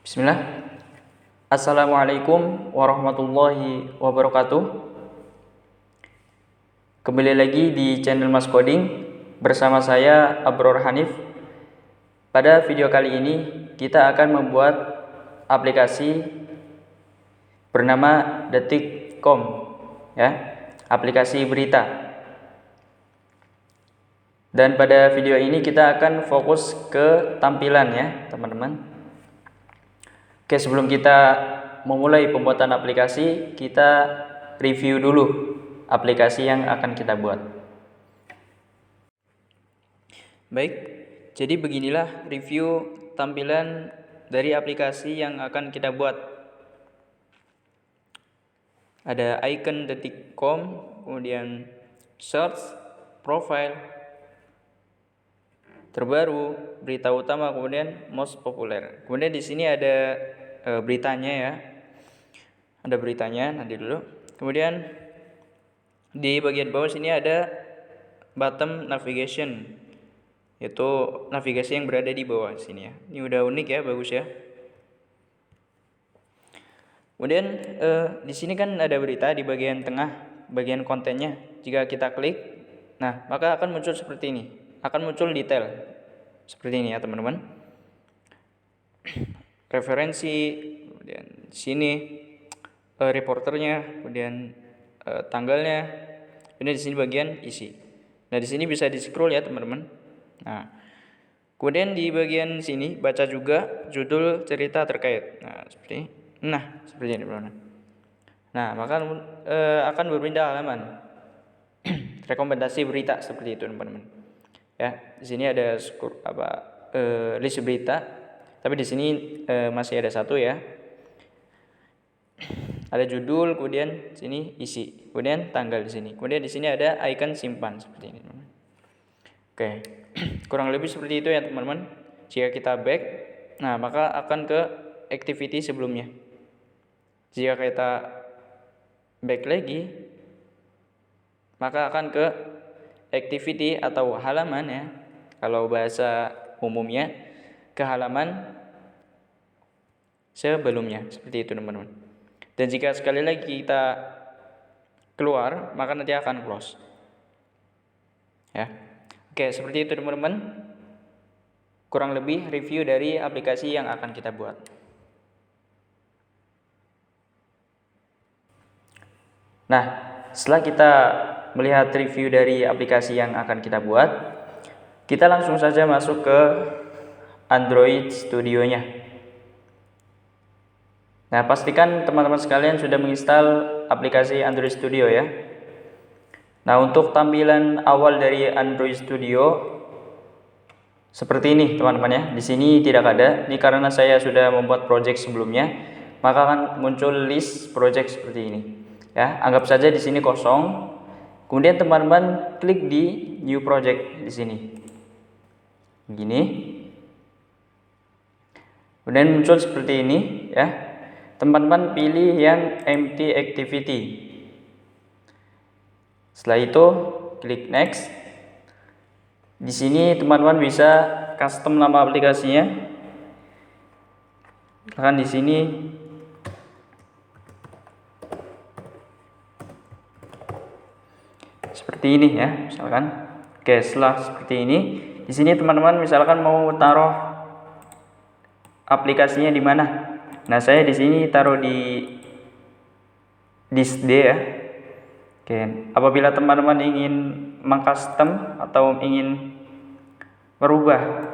Bismillah. Assalamualaikum warahmatullahi wabarakatuh. Kembali lagi di channel Mas Coding bersama saya Abror Hanif. Pada video kali ini kita akan membuat aplikasi bernama detik.com, ya, aplikasi berita. Dan pada video ini kita akan fokus ke tampilan, ya teman-teman. Oke, sebelum kita memulai pembuatan aplikasi, kita review dulu aplikasi yang akan kita buat. Baik, jadi beginilah review tampilan dari aplikasi yang akan kita buat. Ada icon detik.com, kemudian search, profile, terbaru, berita utama, kemudian most popular. Kemudian di sini ada beritanya, ya. Ada beritanya, nanti dulu. Kemudian di bagian bawah sini ada button navigation, yaitu navigasi yang berada di bawah sini, ya. Ini udah unik, ya, bagus, ya. Kemudian di sini kan ada berita di bagian tengah, bagian kontennya. Jika kita klik, nah maka akan muncul seperti ini. Akan muncul detail seperti ini, ya teman-teman. Referensi, kemudian sini reporternya, kemudian tanggalnya, kemudian di sini bagian isi. Nah di sini bisa di scroll, ya teman-teman. Nah kemudian di bagian sini baca juga judul cerita terkait. Nah seperti ini, teman-teman. Nah maka akan berpindah halaman. Rekomendasi berita seperti itu, teman-teman. Ya, di sini ada list berita. Tapi di sini masih ada satu, ya. Ada judul, kemudian sini isi, kemudian tanggal di sini. Kemudian di sini ada icon simpan seperti ini, teman-teman. Oke. Kurang lebih seperti itu, ya teman-teman. Jika kita back, nah maka akan ke activity sebelumnya. Jika kita back lagi, maka akan ke activity atau halaman, ya. Kalau bahasa umumnya ke halaman sebelumnya, seperti itu, teman-teman. Dan jika sekali lagi kita keluar, maka nanti akan close, ya. Oke, seperti itu, teman-teman. Kurang lebih review dari aplikasi yang akan kita buat. Nah, setelah kita melihat review dari aplikasi yang akan kita buat, kita langsung saja masuk ke Android Studio-nya. Nah, pastikan teman-teman sekalian sudah menginstal aplikasi Android Studio, ya. Nah, untuk tampilan awal dari Android Studio seperti ini, teman-teman, ya. Di sini tidak ada. Ini karena saya sudah membuat project sebelumnya, maka akan muncul list project seperti ini, ya. Anggap saja di sini kosong. Kemudian teman-teman klik di new project di sini. Begini. Kemudian muncul seperti ini, ya. Teman-teman pilih yang empty activity. Setelah itu klik next. Di sini teman-teman bisa custom nama aplikasinya. Misalkan di sini seperti ini, ya, misalkan. Oke, setelah seperti ini, di sini teman-teman misalkan mau taruh aplikasinya di mana. Nah, saya di sini taruh di disk D, ya. Oke, apabila teman-teman ingin mengcustom atau ingin merubah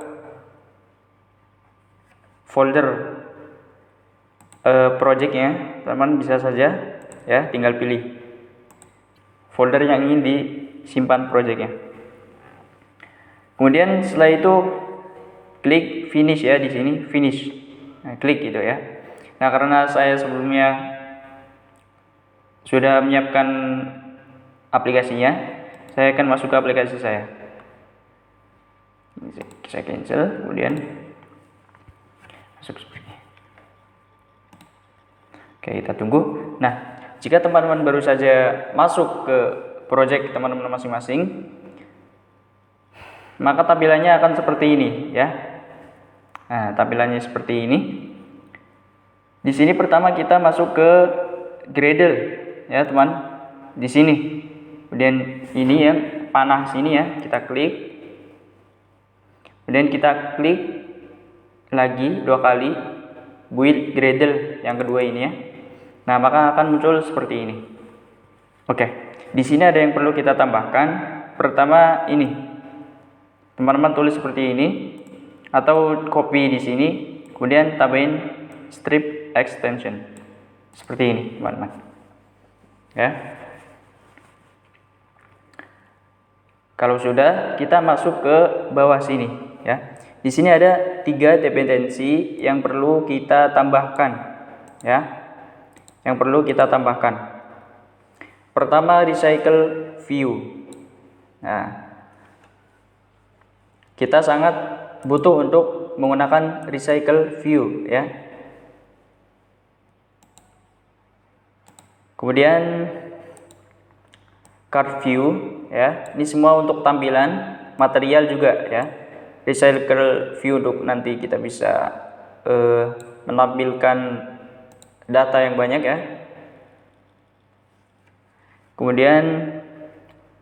folder projectnya, teman-teman bisa saja, ya, tinggal pilih folder yang ingin disimpan projectnya. Kemudian setelah itu klik finish, ya, di sini finish. Nah, klik gitu, ya. Nah, karena saya sebelumnya sudah menyiapkan aplikasinya, saya akan masuk ke aplikasi saya. Saya cancel, kemudian masuk seperti ini. Oke, kita tunggu. Nah, jika teman-teman baru saja masuk ke project teman-teman masing-masing, maka tampilannya akan seperti ini, ya. Nah, tampilannya seperti ini. Di sini pertama kita masuk ke Gradle ya teman, di sini. Kemudian ini ya panah sini ya, kita klik. Kemudian kita klik lagi 2 kali build Gradle yang kedua ini ya. Nah, maka akan muncul seperti ini. Oke, di sini ada yang perlu kita tambahkan. Pertama ini, teman-teman tulis seperti ini atau copy di sini, kemudian tambahin strip extension seperti ini teman-teman ya. Kalau sudah, kita masuk ke bawah sini ya. Di sini ada 3 dependensi yang perlu kita tambahkan ya, yang perlu kita tambahkan. Pertama, recycle view. Nah, kita sangat butuh untuk menggunakan recycle view ya. Kemudian card view ya, ini semua untuk tampilan, material juga ya. Recycle view untuk nanti kita bisa menampilkan data yang banyak ya. Kemudian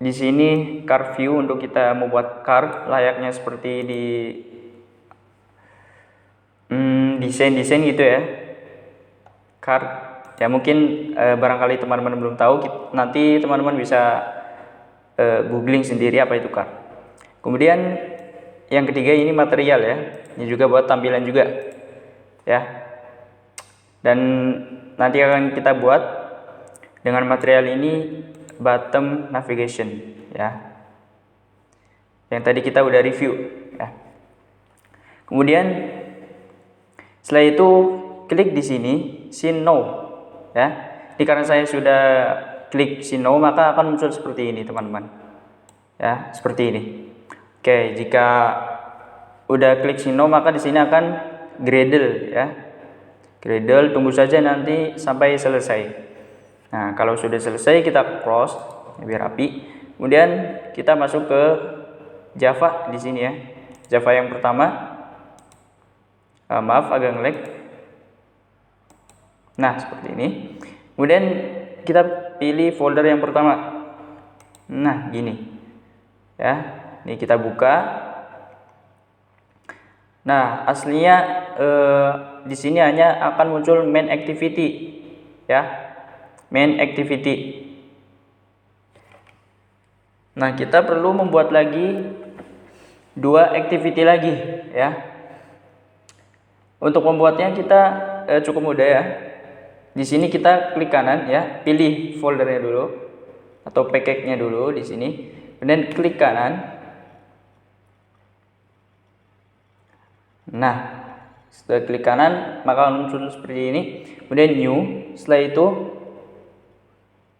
di sini card view untuk kita membuat card layaknya seperti di desain gitu ya. Card ya, mungkin barangkali teman-teman belum tahu, nanti teman-teman bisa googling sendiri apa itu card. Kemudian yang ketiga ini material ya, ini juga buat tampilan juga ya, dan nanti akan kita buat dengan material ini bottom navigation ya, yang tadi kita udah review ya. Kemudian setelah itu klik di sini see now ya. Ini karena saya sudah klik see now, maka akan muncul seperti ini teman-teman ya, seperti ini. Oke, jika udah klik see now, maka di sini akan Gradle ya. Gradle, tunggu saja nanti sampai selesai. Nah, kalau sudah selesai kita close biar rapi. Kemudian kita masuk ke Java di sini ya. Java yang pertama. Maaf agak nge-lag. Nah, seperti ini. Kemudian kita pilih folder yang pertama. Nah, gini. Ya, ini kita buka. Nah, aslinya di sini hanya akan muncul main activity. Ya. Main activity. Nah, kita perlu membuat lagi 2 activity lagi, ya. Untuk membuatnya kita cukup mudah ya. Di sini kita klik kanan ya, pilih foldernya dulu atau package-nya dulu di sini. Kemudian klik kanan. Nah, setelah klik kanan maka muncul seperti ini. Kemudian new, setelah itu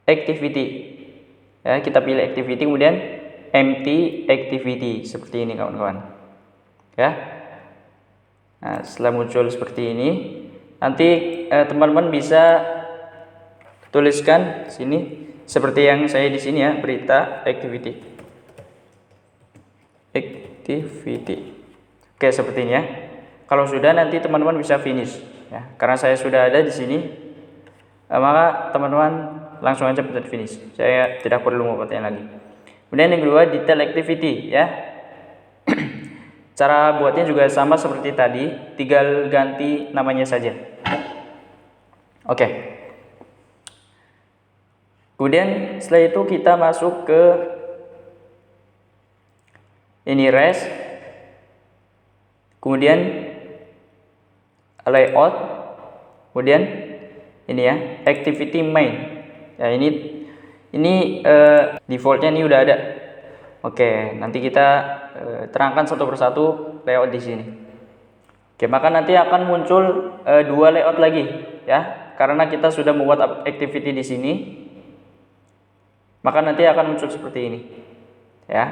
activity. Ya, kita pilih activity, kemudian empty activity seperti ini kawan-kawan. Ya. Nah, setelah muncul seperti ini, nanti teman-teman bisa tuliskan sini seperti yang saya di sini ya, berita activity. Oke, seperti ini ya. Kalau sudah, nanti teman-teman bisa finish ya. Karena saya sudah ada di sini, maka teman-teman langsung aja pencet finish. Saya tidak perlu membuatnya lagi. Kemudian yang kedua, detail activity ya. Cara buatnya juga sama seperti tadi, tinggal ganti namanya saja. Oke. Kemudian setelah itu kita masuk ke ini rest. Kemudian layout. Kemudian ini ya, activity main. Ya, ini defaultnya ini udah ada. Oke, nanti kita terangkan satu persatu layout di sini. Oke, maka nanti akan muncul 2 layout lagi ya. Karena kita sudah membuat activity di sini, maka nanti akan muncul seperti ini. Ya.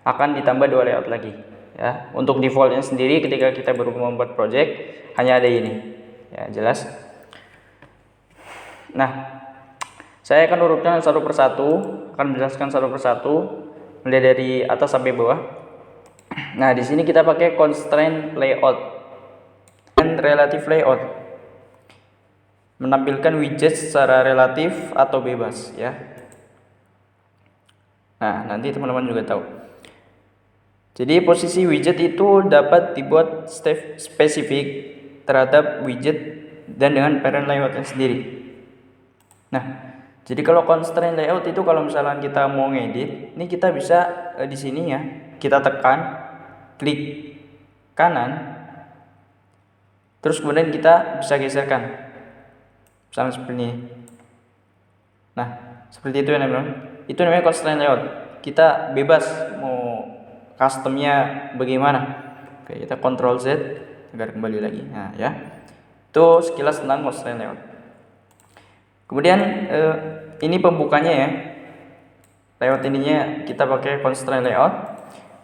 Akan ditambah 2 layout lagi ya. Untuk defaultnya sendiri ketika kita baru membuat project hanya ada ini. Ya, jelas. Nah, saya akan urutkan satu persatu, akan menjelaskan satu persatu mulai dari atas sampai bawah. Nah, di sini kita pakai constraint layout dan relative layout. menampilkan widget secara relatif atau bebas ya. Nah, nanti teman-teman juga tahu. Jadi posisi widget itu dapat dibuat spesifik terhadap widget dan dengan parent layoutnya sendiri. Nah, jadi kalau constraint layout itu kalau misalnya kita mau ngedit, ini kita bisa di sini ya, kita tekan, klik kanan, terus kemudian kita bisa geserkan, misalnya seperti ini. Nah, seperti itu ya teman-teman. Itu namanya constraint layout. Kita bebas mau customnya bagaimana. Oke, kita Ctrl Z agar kembali lagi. Nah ya, itu sekilas tentang constraint layout. Kemudian ini pembukanya ya, layout ininya kita pakai constraint layout.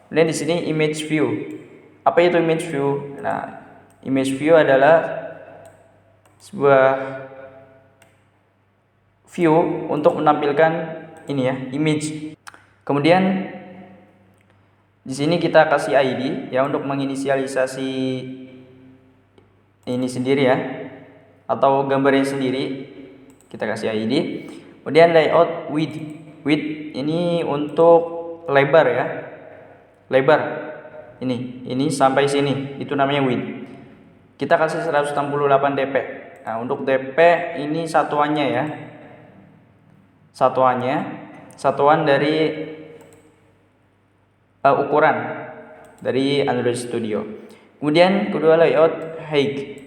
Kemudian di sini image view. Apa itu image view? Nah, image view adalah sebuah view untuk menampilkan ini ya, image. Kemudian di sini kita kasih ID ya untuk menginisialisasi ini sendiri ya, atau gambarnya sendiri. Kita kasih ID. Kemudian layout width. Width ini untuk lebar ya. Lebar. Ini sampai sini. Itu namanya width. Kita kasih 168 dp. Nah, untuk dp ini satuannya ya. Satuan dari ukuran dari Android Studio. Kemudian kedua layout height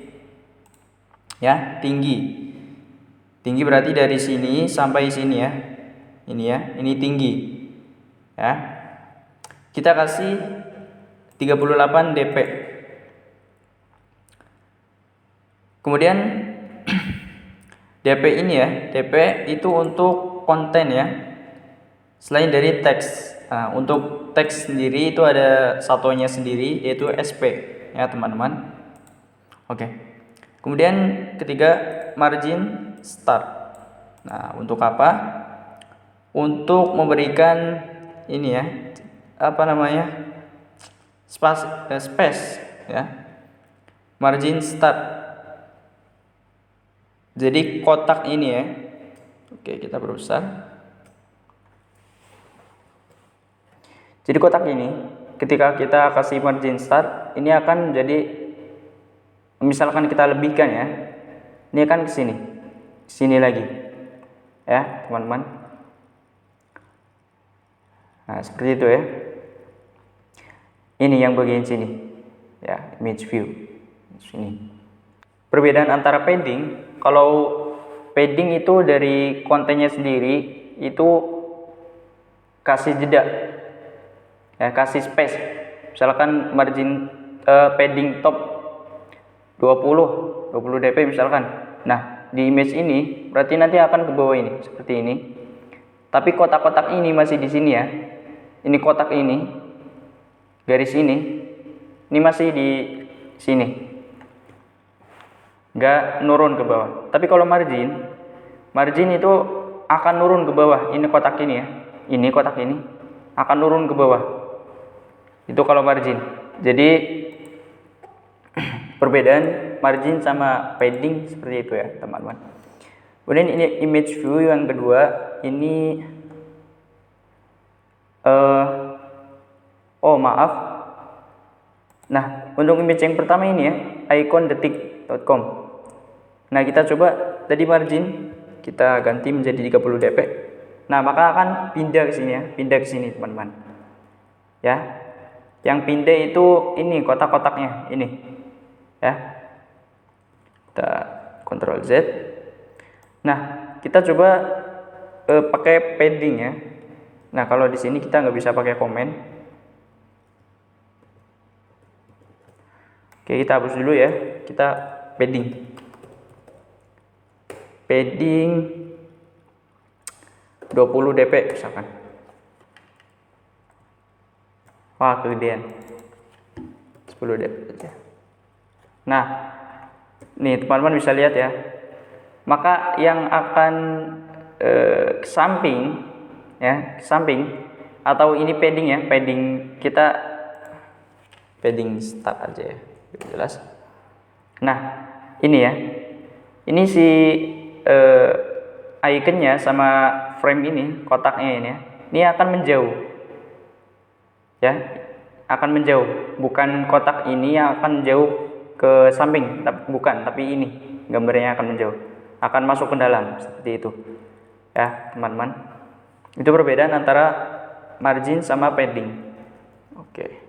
ya, tinggi berarti dari sini sampai sini ya, ini ya, ini tinggi ya. Kita kasih 38 dp. Kemudian dp ini ya, dp itu untuk konten ya, selain dari teks. Nah, untuk teks sendiri itu ada satuannya sendiri, yaitu sp ya teman-teman. Oke. Kemudian ketiga, margin start. Nah, untuk apa? Untuk memberikan ini ya, apa namanya, space ya, margin start. Jadi kotak ini ya. Oke, kita berusaha. Jadi kotak ini ketika kita kasih margin start, ini akan jadi, misalkan kita lebihkan ya, ini akan ke sini lagi ya teman-teman. Nah, seperti itu ya. Ini yang bagian sini ya, image view sini. Perbedaan antara padding, kalau padding itu dari kontennya sendiri itu kasih jeda ya, kasih space. Misalkan margin padding top 20 dp misalkan. Nah, di image ini berarti nanti akan ke bawah ini seperti ini. Tapi kotak-kotak ini masih di sini ya. Ini kotak ini, garis ini masih di sini, nggak nurun ke bawah. Tapi kalau margin itu akan nurun ke bawah. Ini kotak ini ya, ini kotak ini akan nurun ke bawah. Itu kalau margin. Jadi perbedaan margin sama padding seperti itu ya teman-teman. Kemudian ini image view yang kedua, ini maaf. Nah, untuk image yang pertama ini ya, icondetik.com. Nah, kita coba tadi margin kita ganti menjadi 30 dp. Nah, maka akan pindah ke sini ya, pindah ke sini teman-teman. Ya. Yang pindah itu ini kotak-kotaknya ini. Ya. Kita Ctrl Z. Nah, kita coba pakai padding ya. Nah, kalau di sini kita nggak bisa pakai komen. Oke, kita hapus dulu ya. Kita padding 20 dp misalkan. Wah, kegedean. 10 dp aja. Nah, nih teman-teman bisa lihat ya. Maka yang akan ke samping ya, ke samping, atau ini padding ya, padding kita padding start aja ya, biar jelas. Nah, ini ya, Ini si iconnya sama frame ini, kotaknya ini ya, ini akan menjauh ya, akan menjauh, bukan kotak ini yang akan menjauh ke samping, bukan, tapi ini gambarnya akan menjauh, akan masuk ke dalam, seperti itu ya teman-teman. Itu perbedaan antara margin sama padding. Oke,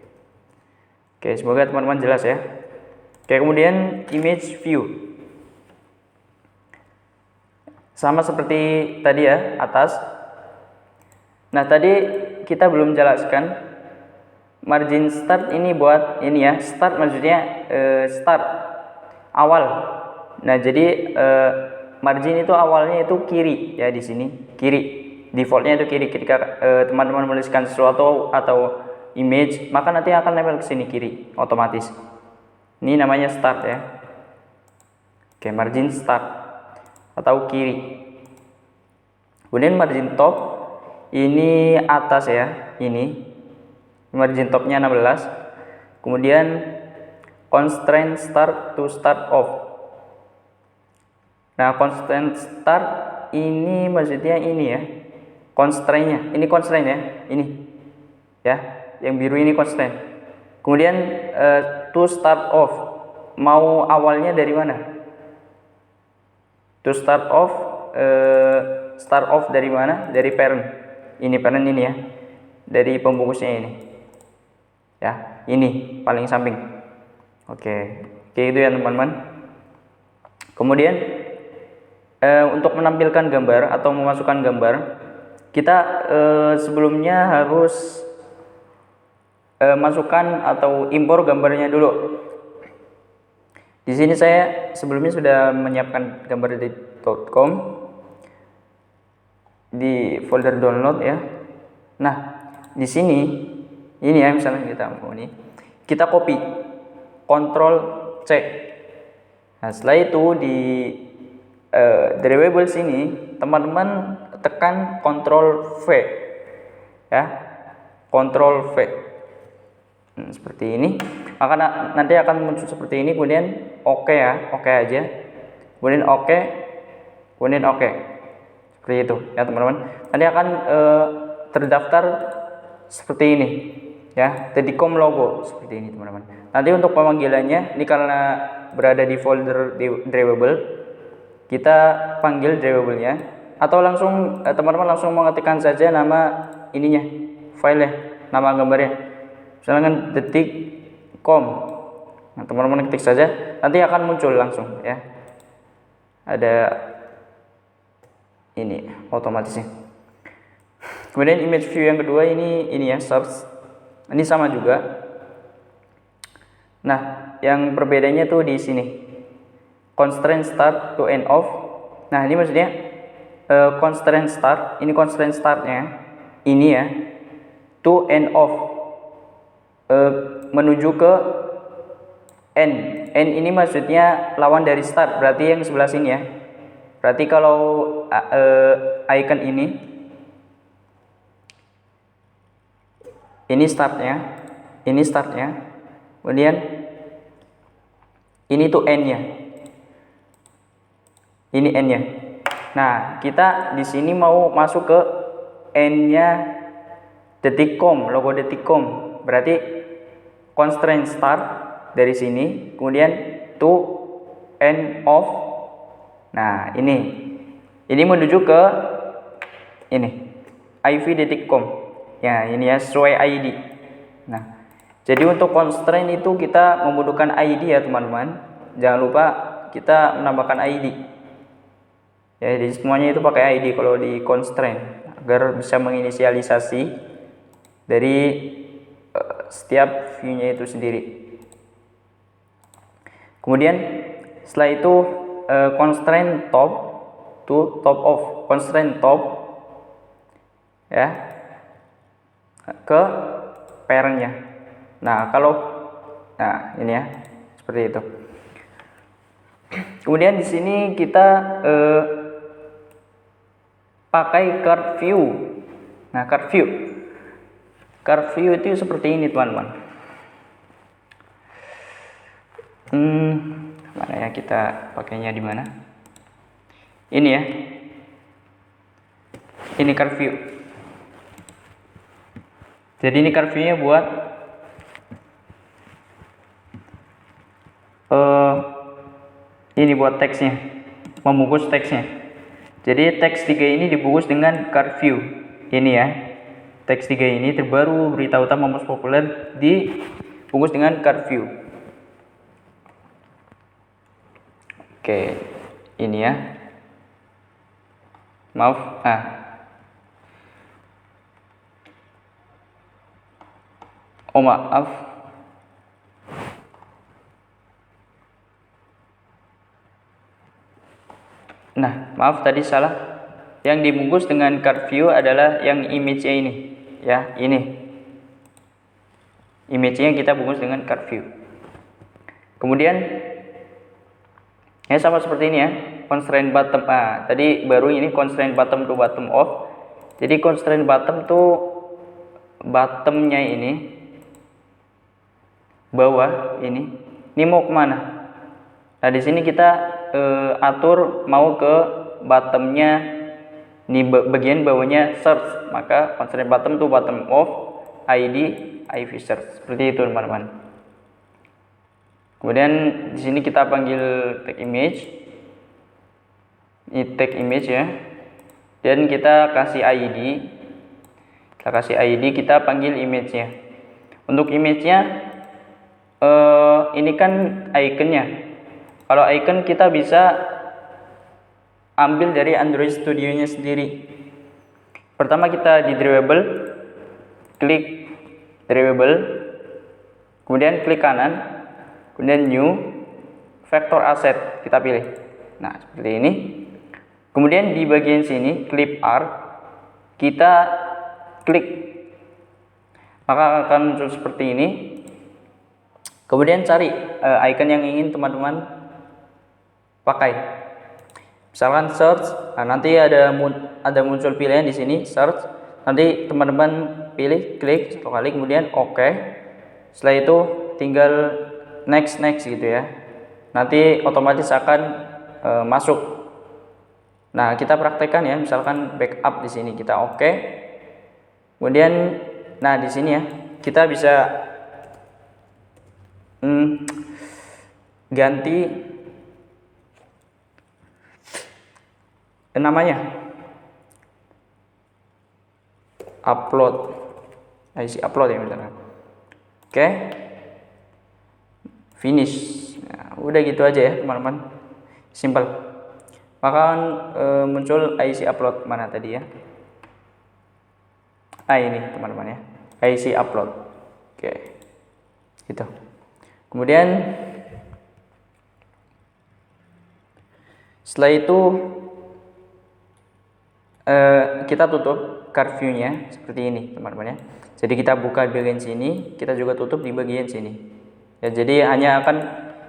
semoga teman-teman jelas ya. Oke, kemudian image view sama seperti tadi ya, atas. Nah, tadi kita belum jelaskan margin start ini buat ini ya, start maksudnya start awal. Nah, jadi margin itu awalnya itu kiri ya, di sini kiri, defaultnya itu kiri. Ketika teman-teman menuliskan sesuatu atau image, maka nanti akan nempel ke sini kiri otomatis. Ini namanya start ya. Oke, margin start atau kiri. Kemudian margin top ini atas ya, ini margin topnya 16. Kemudian constraint start to start off. Nah, constraint start ini maksudnya ini ya, constraint-nya, ini constraint ya, ini ya, yang biru ini constraint. Kemudian to start off, mau awalnya dari mana? To start off, start off dari mana? Dari parent. Ini parent ini ya, dari pembungkusnya ini ya, ini paling samping. Oke, itu ya teman-teman. Kemudian untuk menampilkan gambar atau memasukkan gambar, kita sebelumnya harus masukkan atau impor gambarnya dulu. Di sini saya sebelumnya sudah menyiapkan gambar di .com di folder download ya. Nah, di sini ini ya, misalnya kita copy, Ctrl C. Nah, setelah itu di drawable sini teman-teman tekan Ctrl V ya, Ctrl V. Seperti ini, maka nanti akan muncul seperti ini. Kemudian oke ya, oke aja, kemudian oke, kemudian oke, seperti itu ya teman-teman. Nanti akan terdaftar seperti ini ya, Dedicom logo seperti ini teman-teman. Nanti untuk pemanggilannya, ini karena berada di folder di drawable, kita panggil drawable-nya, atau langsung teman-teman langsung mengetikkan saja nama ininya, filenya, nama gambarnya. Misalkan detik.com. Nah, teman-teman ketik saja, nanti akan muncul langsung ya. Ada ini otomatisnya. Kemudian image view yang kedua ini ya, source. Ini sama juga. Nah, yang perbedaannya tuh di sini. Constraint start to end off. Nah, ini maksudnya constraint start, ini constraint startnya ini ya, to end off, menuju ke end. End ini maksudnya lawan dari start, berarti yang sebelah sini ya. Berarti kalau icon ini startnya, kemudian ini tuh end-nya, ini end-nya. Nah, kita di sini mau masuk ke end-nya Dedicom, logo Dedicom. Berarti constraint start dari sini, kemudian to end of. Nah, ini menuju ke ini IV.com ya, ini ya, sesuai ID. Nah, jadi untuk constraint itu kita membutuhkan ID ya teman-teman. Jangan lupa kita menambahkan ID ya, jadi semuanya itu pakai ID kalau di constraint, agar bisa menginisialisasi dari setiap view-nya itu sendiri. Kemudian setelah itu constraint top to top of, constraint top ya ke parent-nya. Nah, ini ya, seperti itu. Kemudian di sini kita pakai card view. Nah, card view itu seperti ini teman-teman. Mana ya, kita pakainya di mana? Ini ya. Ini card view. Jadi ini card view-nya buat ini buat teksnya, membungkus teksnya. Jadi teks 3 ini dibungkus dengan card view. Ini ya. Teks 3 ini terbaru, berita utama most populer dibungkus dengan card view. Oke, ini ya. Maaf. Oh maaf. Nah, maaf tadi salah. Yang dibungkus dengan card view adalah yang image-nya ini, ya, ini. Image-nya kita bungkus dengan card view. Kemudian ya sama seperti ini ya, constraint bottom. Tadi baru ini constraint bottom to bottom off. Jadi constraint bottom tuh bottomnya ini bawah ini mau kemana? Nah di sini kita atur mau ke bottomnya, ini bagian bawahnya search, maka constraint bottom to bottom off ID IV search, seperti itu teman-teman. Kemudian di sini kita panggil tag image, ini tag image ya, dan kita kasih ID, kita panggil image-nya. Untuk image-nya ini kan iconnya. Kalau icon kita bisa ambil dari Android Studio-nya sendiri. Pertama kita di drawable, klik drawable, kemudian klik kanan, kemudian new, vector asset kita pilih. Nah seperti ini. Kemudian di bagian sini clip art kita klik, maka akan muncul seperti ini. Kemudian cari icon yang ingin teman-teman pakai. Misalkan search, nah nanti ada muncul pilihan di sini search. Nanti teman-teman pilih, klik satu kali, kemudian oke. Setelah itu tinggal next gitu ya. Nanti otomatis akan masuk. Nah kita praktekkan ya, misalkan backup di sini kita oke. Kemudian, nah di sini ya kita bisa ganti namanya, upload, isi upload ya misalnya. Oke, finish. Nah, udah gitu aja ya teman-teman, simple. Maka muncul IC upload mana tadi ya? Ini teman-teman ya, IC upload. Oke, gitu. Kemudian setelah itu kita tutup card view-nya seperti ini teman-teman ya. Jadi kita buka di bagian sini, kita juga tutup di bagian sini. Ya, jadi hanya akan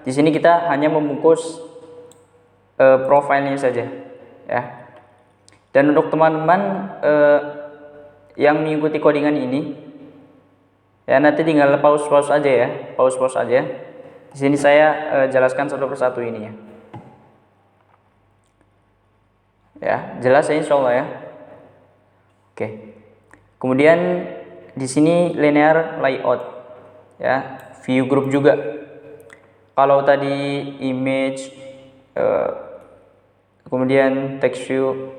di sini kita hanya membungkus profilnya saja ya. Dan untuk teman-teman yang mengikuti codingan ini ya, nanti tinggal pause aja ya, pause aja. Di sini saya jelaskan satu persatu ini ya. Ya, jelas ya insyaallah ya. Oke. Kemudian di sini linear layout ya, view group juga. Kalau tadi image kemudian text view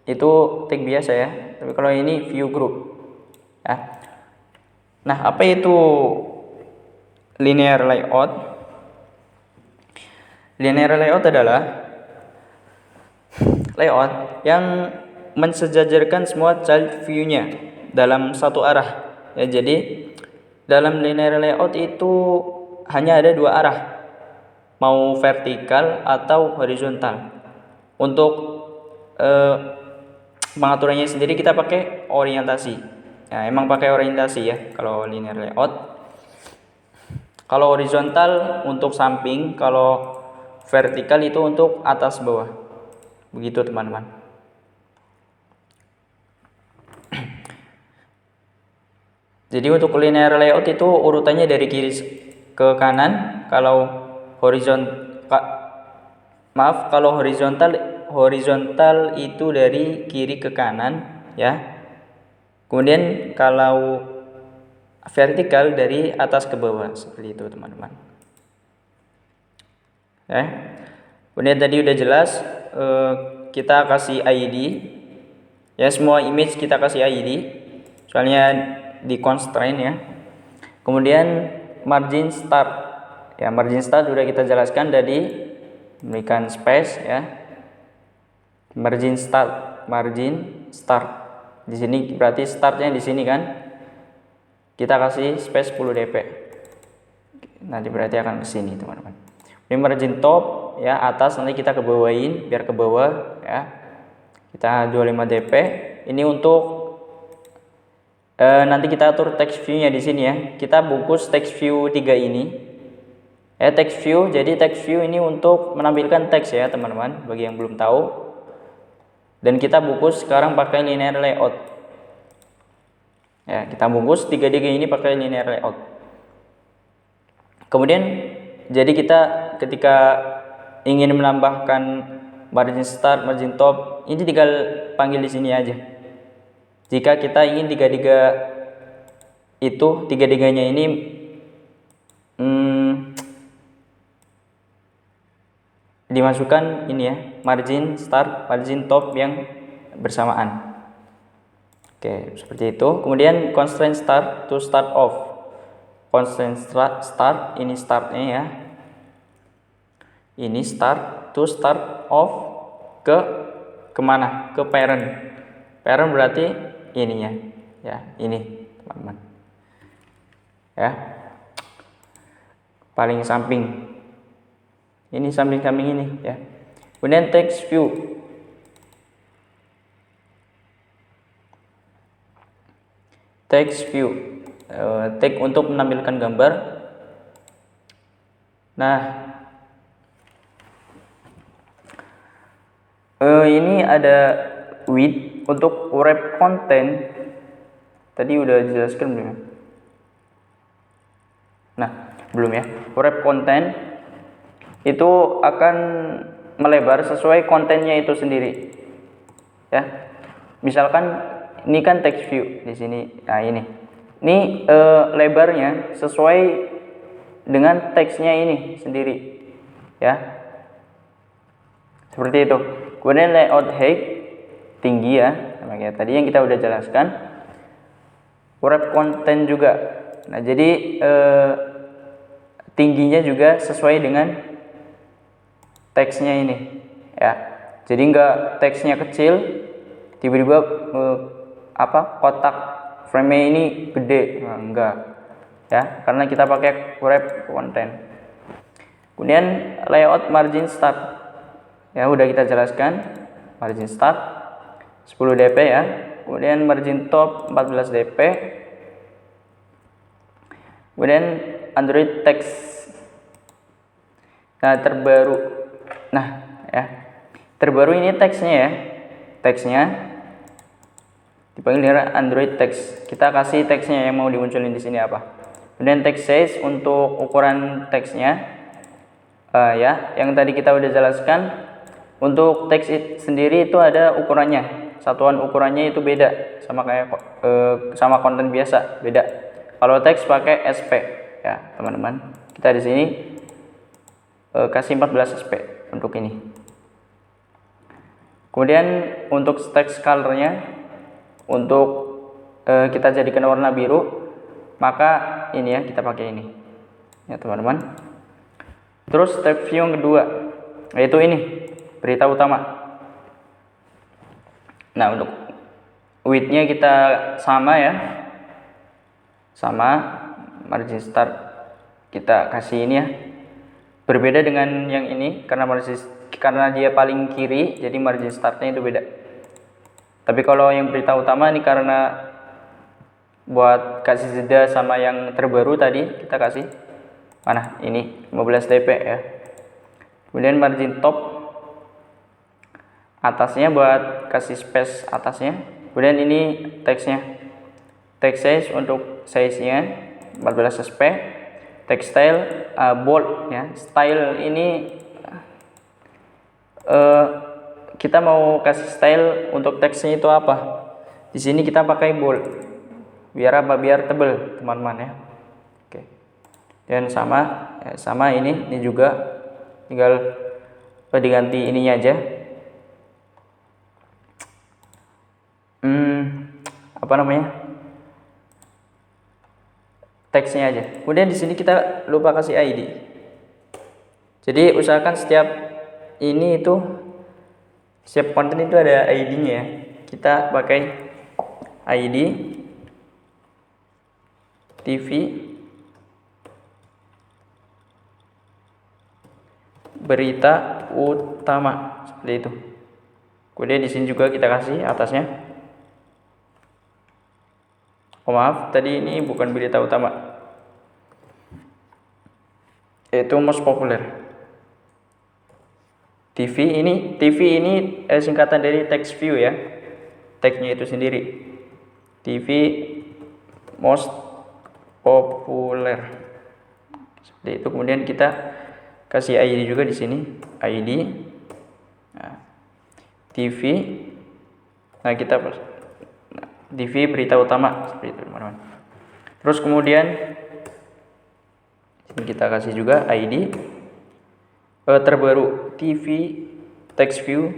itu tag biasa ya, tapi kalau ini view group ya. Nah, apa itu linear layout? Linear layout adalah layout yang mensejajarkan semua child view-nya dalam satu arah. Ya, jadi dalam linear layout itu hanya ada dua arah, mau vertikal atau horizontal. Untuk pengaturannya sendiri kita pakai orientasi. Ya, emang pakai orientasi ya kalau linear layout. Kalau horizontal untuk samping, kalau vertikal itu untuk atas bawah. Begitu teman-teman. Jadi untuk linear layout itu urutannya dari kiri ke kanan. Kalau horizontal horizontal itu dari kiri ke kanan ya. Kemudian kalau vertikal dari atas ke bawah, seperti itu teman-teman. Kemudian tadi udah jelas, kita kasih ID ya, semua image kita kasih ID soalnya di constraint ya. Kemudian margin start ya, margin start udah kita jelaskan tadi, memberikan space ya. Margin start di sini berarti startnya di sini kan, kita kasih space 10 dp, nanti berarti akan ke sini teman-teman. Ini margin top ya, atas nanti kita ke bawahin biar ke bawah ya, kita 25 dp. Ini untuk nanti kita atur text view-nya di sini ya. Kita bungkus text view 3 ini text view. Jadi text view ini untuk menampilkan teks ya teman-teman, bagi yang belum tahu. Dan kita bungkus sekarang pakai linear layout ya, kita bungkus 3D ini pakai linear layout. Kemudian jadi kita ketika ingin menambahkan margin start, margin top, ini tinggal panggil di sini aja. Jika kita ingin 3D itu 3D-nya ini dimasukkan ini ya, margin start, margin top yang bersamaan. Oke, seperti itu. Kemudian constraint start to start off. Constraint start ini startnya ya. Ini start to start off ke kemana? Ke parent. Parent berarti ininya ya, ini teman-teman. Ya. Paling samping. Ini samping-samping ini ya. Kemudian text view. Text view. Tag untuk menampilkan gambar. Nah, ini ada width untuk wrap content. Tadi udah dijelaskan belum? Nah, belum ya. Wrap content itu akan melebar sesuai kontennya itu sendiri ya. Misalkan ini kan text view di sini. Nah, ini lebarnya sesuai dengan teksnya ini sendiri ya, seperti itu. Kemudian layout height tinggi ya, kayak tadi yang kita udah jelaskan. Wrap content juga. Nah, jadi tingginya juga sesuai dengan teksnya ini ya. Jadi enggak teksnya kecil tiba-tiba kotak frame ini gede, nah, enggak ya, karena kita pakai wrap content. Kemudian layout margin start ya, udah kita jelaskan. Margin start 10 dp ya. Kemudian margin top 14 dp. Kemudian Android text terbaru. Nah ya, terbaru ini teksnya ya, teksnya dipanggil Android text. Kita kasih teksnya yang mau dimunculin di sini apa. Kemudian text size untuk ukuran teksnya ya, yang tadi kita udah jelaskan. Untuk teks sendiri itu ada ukurannya, satuan ukurannya itu beda sama kayak sama konten biasa, beda. Kalau teks pakai SP ya teman-teman. Kita di sini kasih 14 SP untuk ini. Kemudian untuk text colornya, untuk kita jadikan warna biru, maka ini ya, kita pakai ini ya teman-teman. Terus step view yang kedua, yaitu ini berita utama. Nah, untuk width-nya kita sama ya, sama. Margin start kita kasih ini ya, berbeda dengan yang ini karena dia paling kiri, jadi margin startnya itu beda. Tapi kalau yang berita utama ini karena buat kasih jeda sama yang terbaru tadi, kita kasih mana ini 15 dp ya. Kemudian margin top atasnya buat kasih space atasnya. Kemudian ini teksnya, text size untuk size nya 14 sp. Text style bold ya. Style ini kita mau kasih style untuk teksnya itu apa. Di sini kita pakai bold. Biar apa? Biar tebel, teman-teman ya. Oke. Dan sama ini juga tinggal diganti ininya aja. Apa namanya? Teksnya aja. Kemudian di sini kita lupa kasih ID. Jadi usahakan setiap konten itu ada ID-nya ya. Kita pakai ID TV berita utama seperti itu. Kemudian di sini juga kita kasih atasnya. Oh maaf, tadi ini bukan berita utama, yaitu most popular. TV ini singkatan dari text view ya, tagnya itu sendiri. TV most popular seperti itu. Kemudian kita kasih ID juga di sini, ID TV. Nah kita TV berita utama seperti itu teman-teman. Terus kemudian sini kita kasih juga ID terbaru, TV text view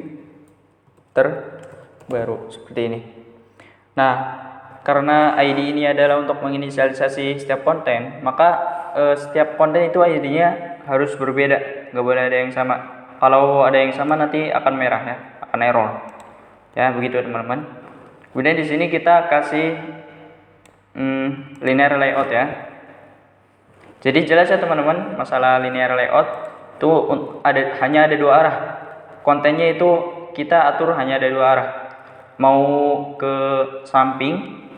terbaru seperti ini. Nah, karena ID ini adalah untuk menginisialisasi setiap konten, maka setiap konten itu ID-nya harus berbeda, nggak boleh ada yang sama. Kalau ada yang sama nanti akan merah ya, akan error. Ya, begitu teman-teman. Kemudian di sini kita kasih linear layout ya. Jadi jelas ya teman-teman, masalah linear layout itu hanya ada dua arah. Kontennya itu kita atur hanya ada dua arah. Mau ke samping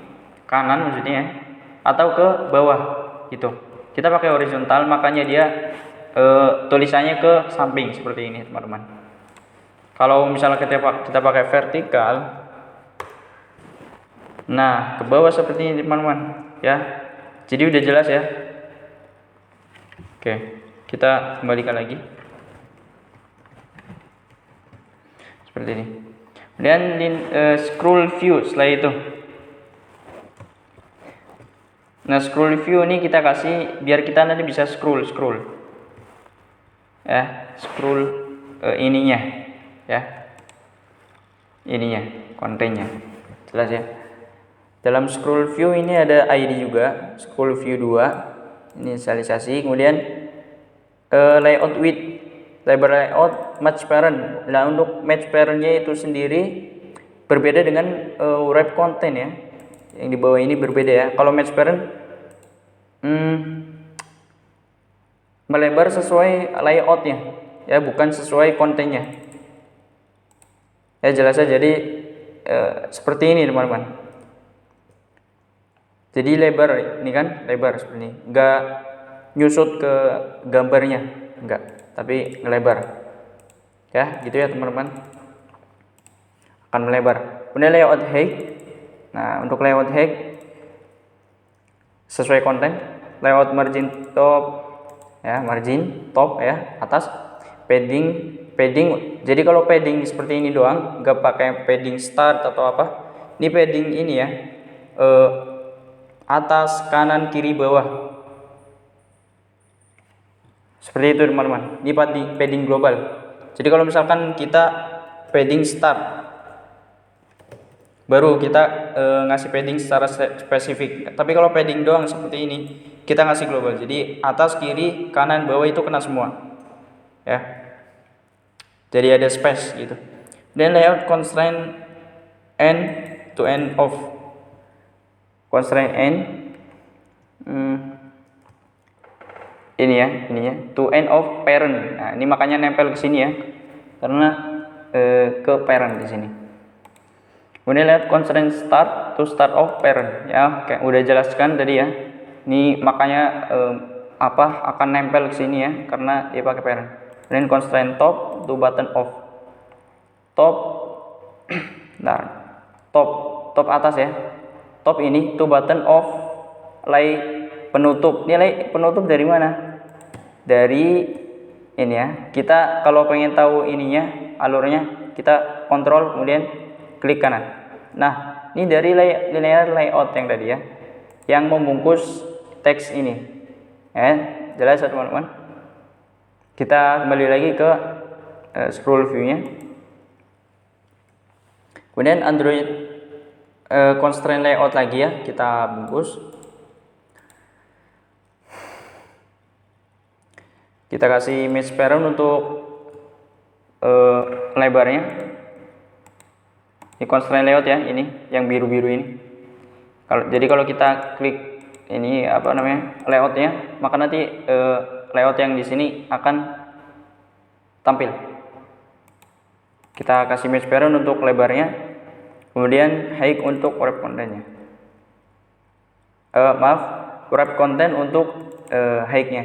kanan maksudnya atau ke bawah gitu. Kita pakai horizontal, makanya dia tulisannya ke samping seperti ini teman-teman. Kalau misalnya kita pakai vertikal, nah ke bawah seperti ini teman-teman ya. Jadi udah jelas ya. Oke, kita kembalikan lagi seperti ini. Kemudian scroll view setelah itu. Nah scroll view ini kita kasih biar kita nanti bisa scroll ya, scroll ininya ya, ininya kontennya jelas ya. Dalam scroll view ini ada ID juga, scroll view 2 inisialisasi. Kemudian layout width, lebar layout, match parent. Nah untuk match parentnya itu sendiri berbeda dengan wrap content ya, yang di bawah ini berbeda ya. Kalau match parent melebar sesuai layoutnya ya, bukan sesuai kontennya ya, jelas ya. Jadi seperti ini teman-teman. Jadi lebar ini kan, lebar seperti ini, enggak nyusut ke gambarnya, enggak, tapi ngelebar ya, gitu ya teman-teman, akan melebar. Kemudian layout height. Nah untuk layout height sesuai konten, layout margin top ya, margin top ya, atas padding. Jadi kalau padding seperti ini doang, enggak pakai padding start atau apa, ini padding ini ya, atas, kanan, kiri, bawah seperti itu teman-teman. Ini padding global. Jadi kalau misalkan kita padding start, baru kita ngasih padding secara spesifik. Tapi kalau padding doang seperti ini, kita ngasih global. Jadi atas, kiri, kanan, bawah itu kena semua ya, jadi ada space gitu. Dan layout constraint end to end of, constraint end ininya to end of parent. Nah ini makanya nempel ke sini ya, karena ke parent di sini. Kemudian lihat constraint start to start of parent ya, kayak udah jelaskan tadi ya. Ini makanya akan nempel ke sini ya, karena dia pakai parent. Kemudian constraint top to button of, top nah top atas ya, top ini to button of lay penutup. Ini lay penutup dari mana? Dari ini ya. Kita kalau pengen tahu ininya, alurnya, kita kontrol kemudian klik kanan. Nah, ini dari linear layout yang tadi ya, yang membungkus teks ini. Jelas ya teman-teman. Kita kembali lagi ke scroll view-nya. Kemudian Android constraint layout lagi ya, kita bungkus. Kita kasih image parent untuk lebarnya. Ini constraint layout ya, ini yang biru-biru ini. Jadi kalau kita klik ini layoutnya, maka nanti layout yang di sini akan tampil. Kita kasih image parent untuk lebarnya, kemudian height untuk wrap content-nya. Wrap content untuk height-nya,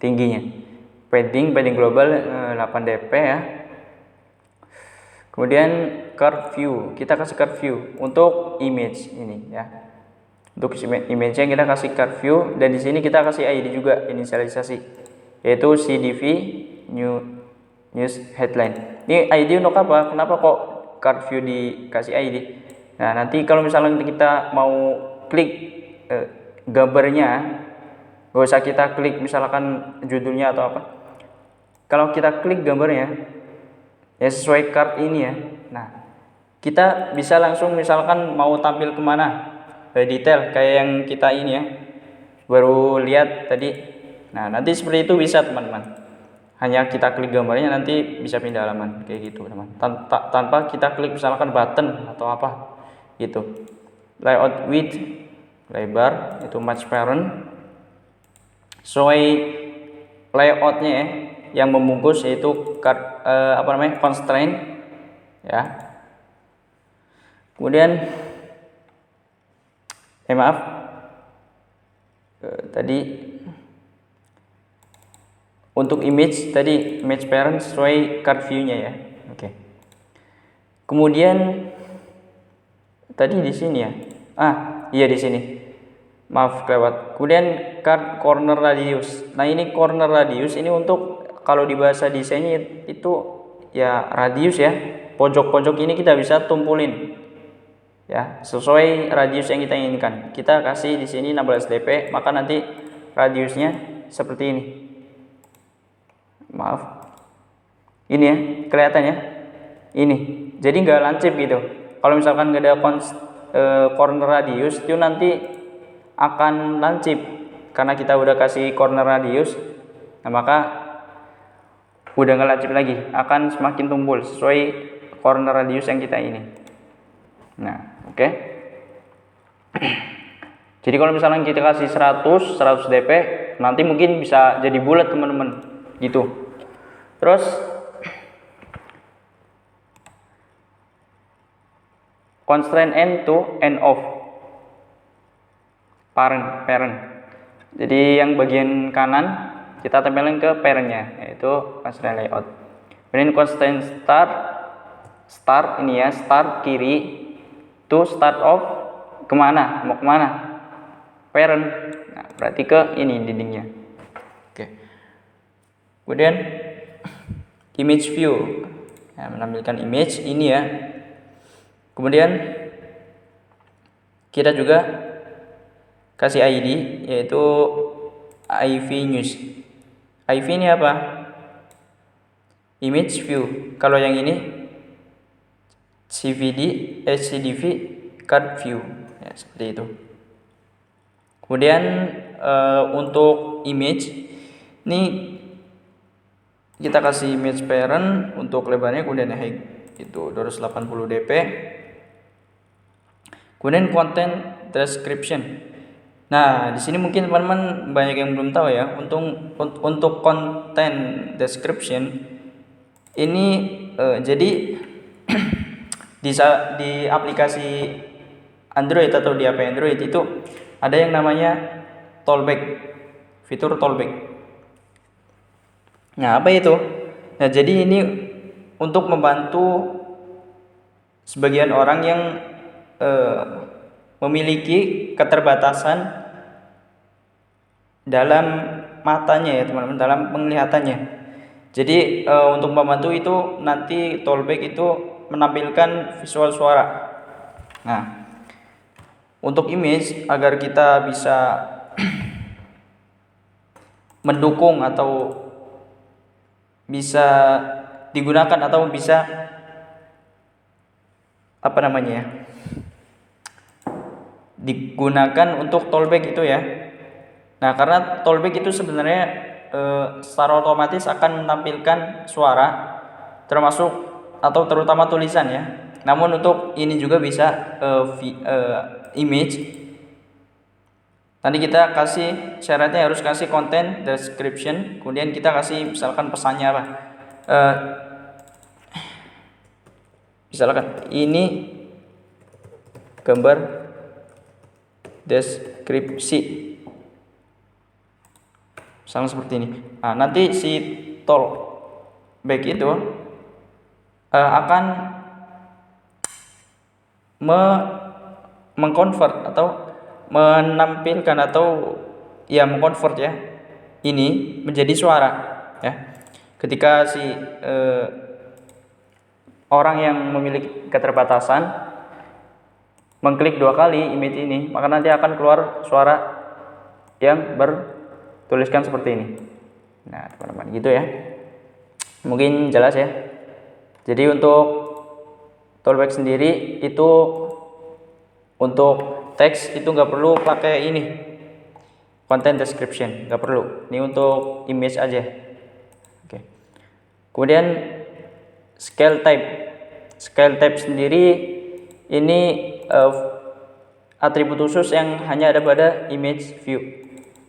tingginya. Padding global 8 dp ya. Kemudian curve view, kita kasih curve view untuk image ini ya. Untuk image-nya kita kasih curve view, dan di sini kita kasih ID juga, inisialisasi, yaitu CDV news headline. Ini ID untuk apa? Kenapa kok curve view dikasih ID? Nah, nanti kalau misalnya kita mau klik gambarnya, gak usah kita klik misalkan judulnya atau apa. Kalau kita klik gambarnya ya sesuai card ini ya, nah kita bisa langsung misalkan mau tampil kemana, detail kayak yang kita ini ya baru lihat tadi. Nah, nanti seperti itu bisa teman-teman, hanya kita klik gambarnya nanti bisa pindah halaman kayak gitu teman, tanpa kita klik misalkan button atau apa gitu. Layout width, lebar, itu match parent sesuai layoutnya ya, yang membungkus yaitu constraint ya. Kemudian tadi untuk image tadi image parent sesuai card view-nya ya. Oke. Kemudian tadi di sini ya. Iya di sini. Maaf kelewat. Kemudian card corner radius. Nah, ini corner radius ini untuk kalau di bahasa desainnya itu ya radius ya. Pojok-pojok ini kita bisa tumpulin ya, sesuai radius yang kita inginkan. Kita kasih di sini 16 dp, maka nanti radiusnya seperti ini. Maaf. Ini ya, kelihatan ya. Ini. Jadi nggak lancip gitu. Kalau misalkan nggak ada corner radius, itu nanti akan lancip karena kita udah kasih corner radius. Nah, maka udah nggak lancip lagi, akan semakin tumpul sesuai corner radius yang kita ini. Nah, oke. Jadi kalau misalnya kita kasih 100 dp, nanti mungkin bisa jadi bulat teman-teman gitu. Terus constraint end to end of parent. Jadi yang bagian kanan kita tempelin ke parentnya, yaitu constraint layout. Kemudian constraint start ini ya, start kiri to start off kemana, mau kemana, parent. Nah, berarti ke ini dindingnya. Oke. Kemudian image view, ya, menampilkan image ini ya. Kemudian kita juga kasih ID, yaitu IV news. IV ini apa? Image view. Kalau yang ini CDV card view ya, seperti itu. Kemudian untuk image ini kita kasih image parent untuk lebarnya, kemudian height itu 280 dp. Kemudian content description. Nah, di sini mungkin teman-teman banyak yang belum tahu ya. Untuk content description ini jadi di aplikasi Android atau di HP Android itu ada yang namanya tollback, fitur tollback. Nah, apa itu? Nah, jadi ini untuk membantu sebagian orang yang memiliki keterbatasan dalam matanya ya teman-teman, dalam penglihatannya. Jadi untuk membantu itu nanti Tollback itu menampilkan visual suara. Nah, untuk image agar kita bisa mendukung atau bisa digunakan atau bisa apa namanya ya, digunakan untuk Tollback itu ya. Nah, karena Tollback itu sebenarnya secara otomatis akan menampilkan suara termasuk atau terutama tulisan ya. Namun untuk ini juga bisa image. Nanti kita kasih syaratnya harus kasih content description, kemudian kita kasih misalkan pesannya apa. Misalkan ini gambar deskripsi, misalnya seperti ini. Nah, nanti si Tollback itu akan mengkonvert atau menampilkan atau ya mengkonvert ya ini menjadi suara ya. Ketika si orang yang memiliki keterbatasan mengklik 2 kali image ini, maka nanti akan keluar suara yang bertuliskan seperti ini. Nah, teman-teman, gitu ya. Mungkin jelas ya. Jadi untuk Tollback sendiri itu untuk teks itu nggak perlu pakai ini content description, nggak perlu. Ini untuk image aja. Oke. Kemudian scale type sendiri ini atribut khusus yang hanya ada pada image view.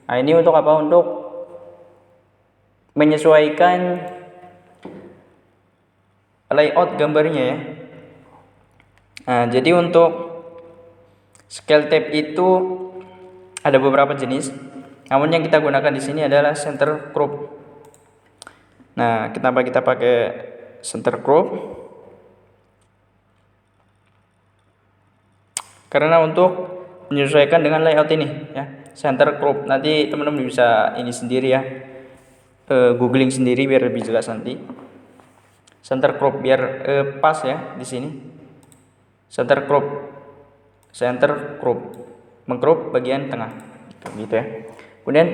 Nah, ini untuk apa? Untuk menyesuaikan layout gambarnya ya. Nah, jadi untuk scale type itu ada beberapa jenis. Namun yang kita gunakan di sini adalah center crop. Nah, kenapa kita pakai center crop? Karena untuk menyesuaikan dengan layout ini ya, center crop. Nanti teman-teman bisa ini sendiri ya, googling sendiri biar lebih jelas nanti. Center crop biar pas ya di sini. Center crop mengcrop bagian tengah gitu ya. Kemudian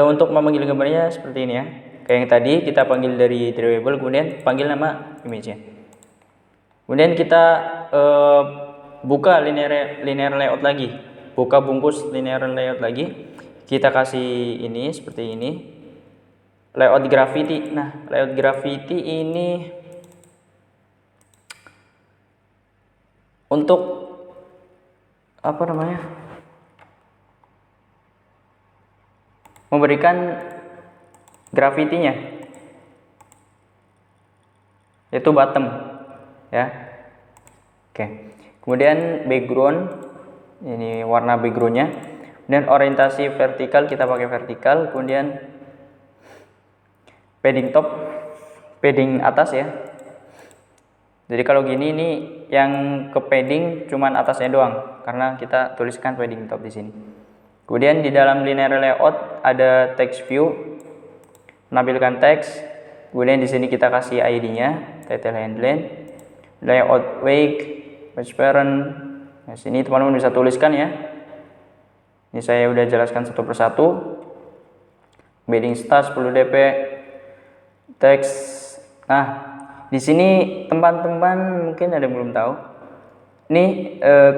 untuk memanggil gambarnya seperti ini ya, kayak yang tadi kita panggil dari drawable, kemudian panggil nama image-nya. Kemudian kita buka linear layout lagi, buka bungkus linear layout lagi, kita kasih ini seperti ini, layout graffiti. Nah, layout graffiti ini untuk apa namanya, memberikan grafitinya yaitu bottom ya. Oke. Kemudian background, ini warna backgroundnya. Kemudian orientasi vertikal kita pakai vertikal. Kemudian padding top, padding atas ya. Jadi kalau gini ini yang ke padding cuman atasnya doang, karena kita tuliskan padding top di sini. Kemudian di dalam linear layout ada text view, menampilkan teks. Kemudian di sini kita kasih ID-nya, title headline, layout wake, page parent. Nah, sini teman-teman bisa tuliskan ya. Ini saya udah jelaskan satu persatu. Padding start 10 dp, teks. Nah, di sini teman-teman mungkin ada yang belum tahu. Ini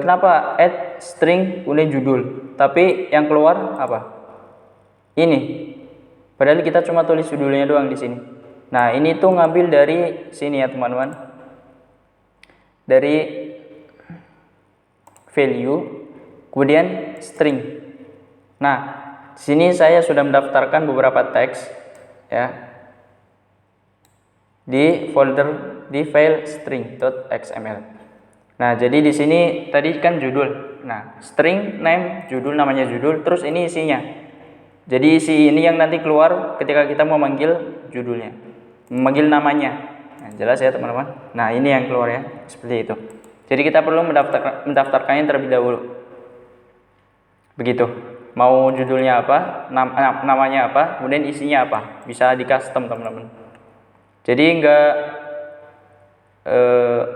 kenapa add string kemudian judul, tapi yang keluar apa? Ini. Padahal kita cuma tulis judulnya doang di sini. Nah, ini tuh ngambil dari sini ya, teman-teman. Dari value kemudian string. Nah, di sini saya sudah mendaftarkan beberapa teks ya di folder di file string.xml. Nah, jadi di sini tadi kan judul. Nah, string name judul, namanya judul, terus ini isinya. Jadi isi ini yang nanti keluar ketika kita mau manggil judulnya, memanggil namanya. Nah, jelas ya teman-teman. Nah, ini yang keluar ya, seperti itu. Jadi kita perlu mendaftarkannya terlebih dahulu. Begitu. Mau judulnya apa, namanya apa, kemudian isinya apa, bisa di custom teman-teman. Jadi nggak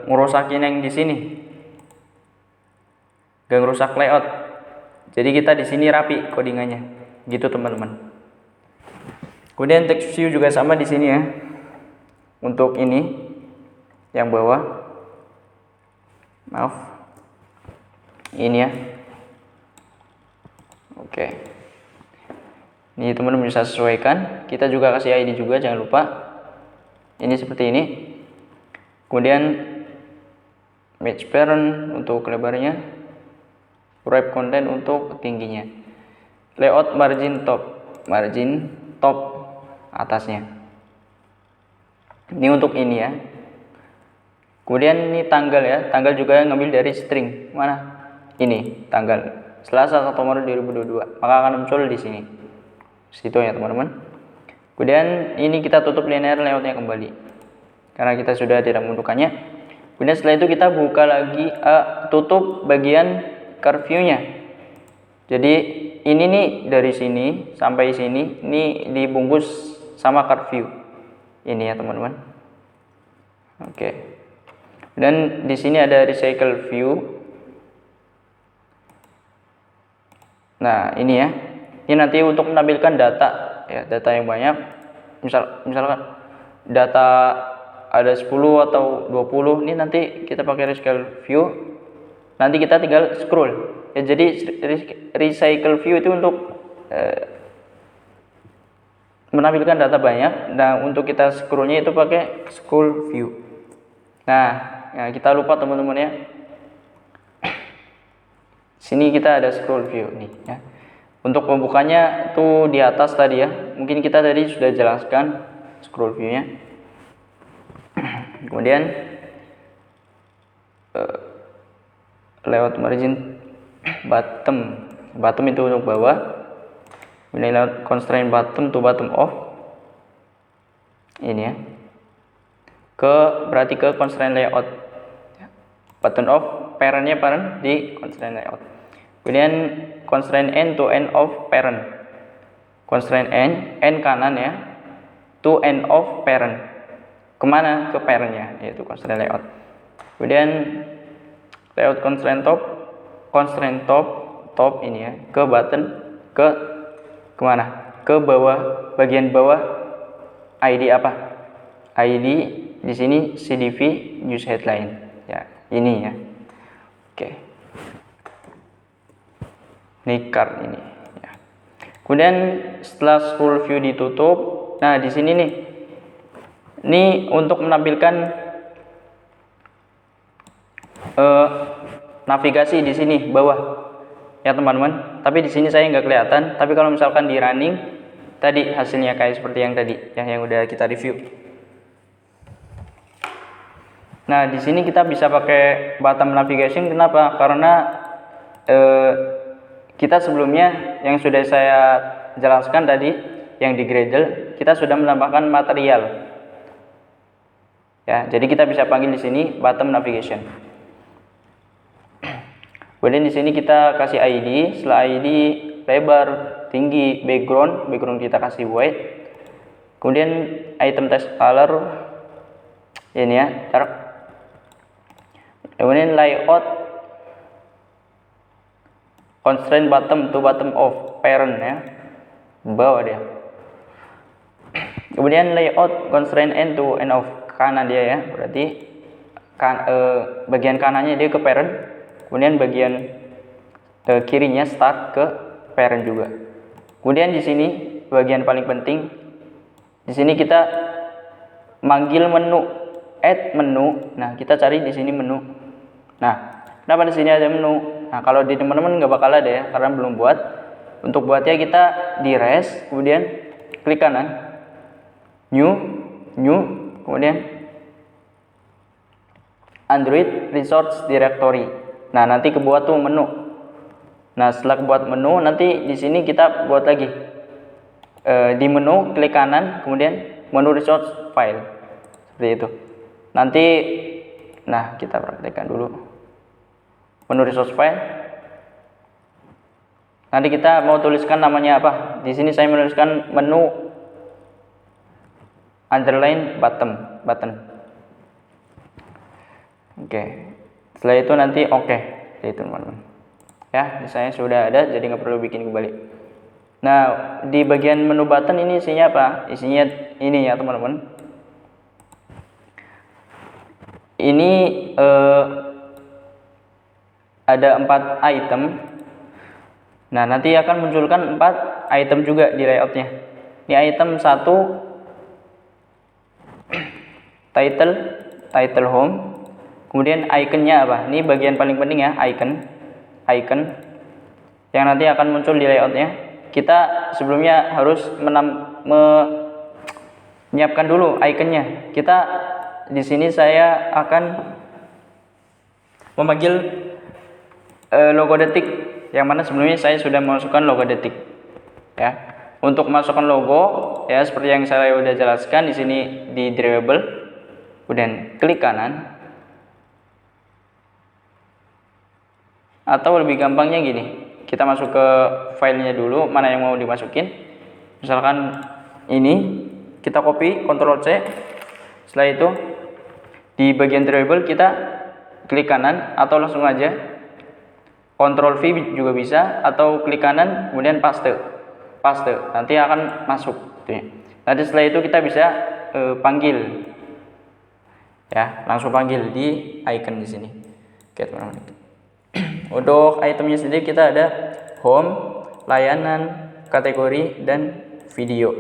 ngerusakin yang di sini, nggak ngerusak layout. Jadi kita di sini rapi codingannya, gitu teman-teman. Kemudian text view juga sama di sini ya. Untuk ini yang bawah, maaf, ini ya. Oke, ini teman-teman bisa sesuaikan. Kita juga kasih ID juga, jangan lupa. Ini seperti ini. Kemudian match parent untuk lebarnya, wrap content untuk tingginya, layout margin top atasnya. Ini untuk ini ya. Kemudian ini tanggal ya, tanggal juga ngambil dari string. Mana? Ini tanggal Selasa 1 Maret 2022, maka akan muncul di sini. Situ ya teman-teman. Kemudian ini kita tutup linear layoutnya kembali, karena kita sudah tidak membutuhkannya. Kemudian setelah itu kita buka lagi, tutup bagian curve view-nya. Jadi ini nih dari sini sampai sini, ini dibungkus sama curve view. Ini ya teman-teman. Oke. Dan di sini ada recycle view. Nah, ini ya. Ini nanti untuk menampilkan data ya, data yang banyak. Misalkan data ada 10 atau 20, ini nanti kita pakai recycle view. Nanti kita tinggal scroll. Ya, jadi recycle view itu untuk menampilkan data banyak. Nah, untuk kita scrollnya itu pakai scroll view. Nah, ya, kita lupa teman-teman ya. Sini kita ada scroll view nih ya. Untuk pembukanya tuh di atas tadi ya. Mungkin kita tadi sudah jelaskan scroll view-nya. Kemudian layout margin bottom itu untuk bawah. Kemudian layout constraint bottom to bottom off. Ini ya. Berarti ke constraint layout. Button off, parent-nya parent di constraint layout. Kemudian constraint end to end of parent. Constraint end kanan ya, to end of parent. Kemana? Ke parent-nya, yaitu constraint layout. Kemudian layout constraint top ini ya, ke button, kemana? Ke bawah, bagian bawah ID apa? ID di sini CDV news headline ya, ini ya. Oke. Ini card ini ya. Kemudian setelah scroll view ditutup, nah di sini nih. Ini untuk menampilkan navigasi di sini bawah. Ya teman-teman, tapi di sini saya nggak kelihatan. Tapi kalau misalkan di running, tadi hasilnya kayak seperti yang tadi, yang udah kita review. Nah di sini kita bisa pakai bottom navigation. Kenapa? Karena kita sebelumnya yang sudah saya jelaskan tadi, yang di Gradle, kita sudah menambahkan material. Ya, jadi kita bisa panggil di sini bottom navigation. Kemudian di sini kita kasih ID, setelah ID lebar, tinggi, background kita kasih white. Kemudian item text color ini ya, dark. Kemudian layout constraint bottom to bottom of parent ya, bawah dia. Kemudian layout constraint end to end of kanan dia ya, berarti bagian kanannya dia ke parent. Kemudian bagian kirinya start ke parent juga. Kemudian di sini bagian paling penting, di sini kita manggil menu, add menu. Nah kita cari di sini menu. Nah kenapa di sini ada menu? Nah kalau di teman-teman nggak bakal ada ya, karena belum buat. Untuk buatnya kita di res, kemudian klik kanan, new, kemudian Android Resource Directory. Nah nanti kebuat tuh menu. Nah setelah kebuat menu, nanti di sini kita buat lagi di menu klik kanan, kemudian menu resource file seperti itu. Nanti, nah kita praktekkan dulu menu resource file. Nanti kita mau tuliskan namanya apa? Di sini saya menuliskan menu underline button. Oke. Setelah itu nanti oke. Itu teman-teman. Ya, misalnya sudah ada, jadi nggak perlu bikin kembali. Nah, di bagian menu button ini isinya apa? Isinya ini ya teman-teman. Ini ada 4 item. Nah, nanti akan munculkan 4 item juga di layoutnya. Ini item 1 title home. Kemudian iconnya apa? Ini bagian paling penting ya, icon yang nanti akan muncul di layoutnya. Kita sebelumnya harus menyiapkan dulu iconnya. Kita di sini saya akan memanggil logo detik, yang mana sebelumnya saya sudah memasukkan logo detik. Ya, untuk masukkan logo ya seperti yang saya sudah jelaskan di sini di drawable, kemudian klik kanan, atau lebih gampangnya gini, kita masuk ke filenya dulu, mana yang mau dimasukin. Misalkan ini kita copy, Ctrl C. Setelah itu di bagian drawable kita klik kanan, atau langsung aja Ctrl V juga bisa, atau klik kanan kemudian paste, nanti akan masuk gitu ya. Nanti setelah itu kita bisa panggil ya, langsung panggil di icon di sini. Oke teman-teman. Untuk itemnya sendiri kita ada home, layanan, kategori, dan video.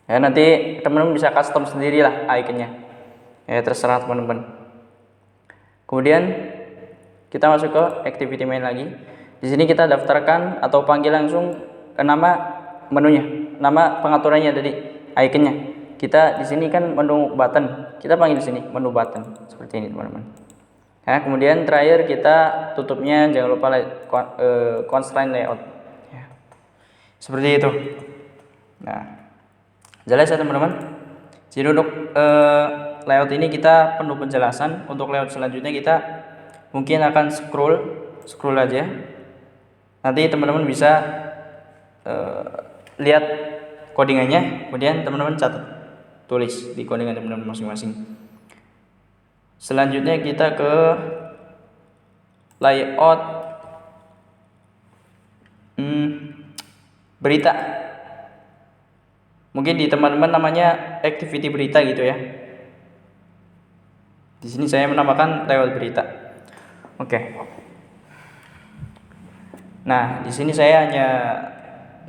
Ya, nanti teman-teman bisa custom sendiri lah iconnya. Ya, terserah teman-teman. Kemudian kita masuk ke activity main lagi. Di sini kita daftarkan atau panggil langsung ke nama menunya, nama pengaturannya tadi, iconnya. Kita di sini kan menu button. Kita panggil di sini menu button seperti ini teman-teman. Ya, kemudian terakhir kita tutupnya jangan lupa constraint layout. Ya. Seperti itu. Nah, jelas ya teman-teman. Jadi untuk layout ini kita penuh penjelasan. Untuk layout selanjutnya kita mungkin akan scroll aja. Nanti teman-teman bisa lihat codingannya, kemudian teman-teman catat, tulis di codingan teman-teman masing-masing. Selanjutnya kita ke layout berita. Mungkin di teman-teman namanya activity berita gitu ya. Di sini saya menamakan layout berita. Oke. Nah, di sini saya hanya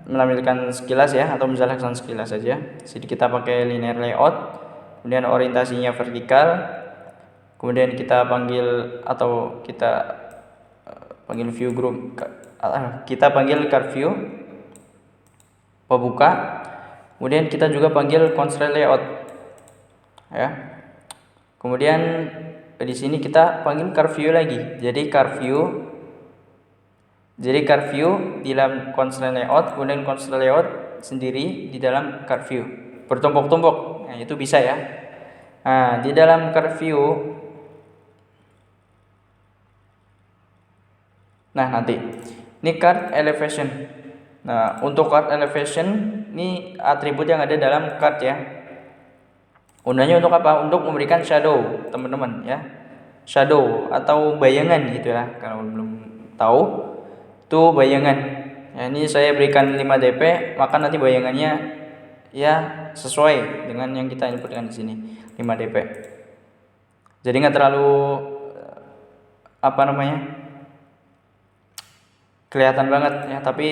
menampilkan sekilas ya, atau menjelaskan sekilas saja. Jadi kita pakai linear layout, kemudian orientasinya vertikal. Kemudian kita panggil atau kita panggil view group, kita panggil card view pembuka. Kemudian kita juga panggil constraint layout, ya. Kemudian di sini kita panggil card view lagi. Jadi card view di dalam constraint layout, kemudian constraint layout sendiri di dalam card view, bertumpuk-tumpuk. Nah, itu bisa ya. Nah, di dalam card view. Nah, nanti ini card elevation. Nah, untuk card elevation ini atribut yang ada dalam card ya. Gunanya untuk apa? Untuk memberikan shadow, teman-teman ya. Shadow atau bayangan gitu ya. Kalau belum tahu, itu bayangan. Ya, ini saya berikan 5 dp, maka nanti bayangannya ya sesuai dengan yang kita inputkan di sini, 5 dp. Jadi nggak terlalu kelihatan banget ya, tapi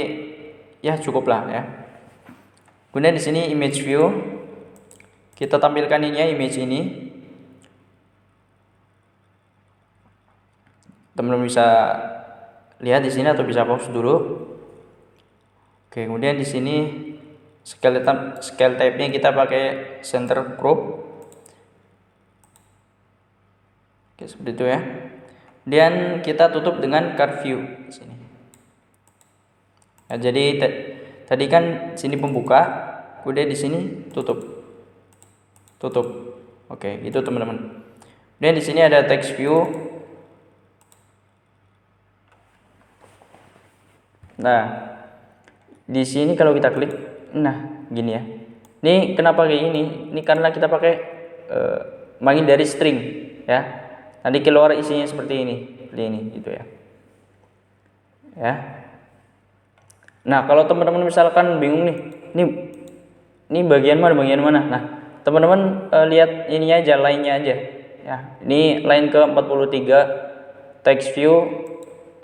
ya cukup lah ya. Kemudian di sini image view, kita tampilkan ini ya, image ini. Teman-teman bisa lihat di sini atau bisa pause dulu. Oke, kemudian di sini scale type-nya kita pakai center crop. Oke, seperti itu ya. Kemudian kita tutup dengan card view di sini. Nah, jadi tadi kan sini pembuka, kemudian di sini tutup. Oke, itu teman-teman. Kemudian di sini ada text view. Nah, di sini kalau kita klik, nah gini ya. Ini kenapa kayak gini? Ini karena kita pakai manggil dari string ya. Nanti keluar isinya seperti ini gitu ya. Ya. Nah, kalau teman-teman misalkan bingung nih, ini bagian mana? Nah, teman-teman lihat ini aja, line-nya aja. Ya, ini line ke 43, text view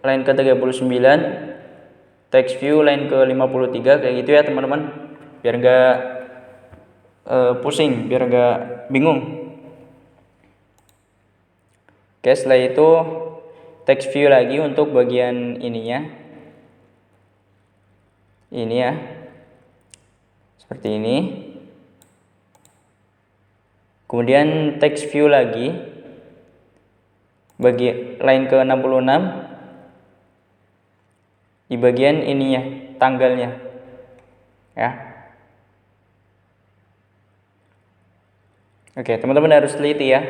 line ke 39, text view line ke 53 kayak gitu ya, teman-teman. Biar enggak pusing, biar enggak bingung. Oke, setelah itu text view lagi untuk bagian ininya. Ini ya. Seperti ini. Kemudian text view lagi bagi line ke 66 di bagian ininya, tanggalnya. Ya. Oke, teman-teman harus teliti ya.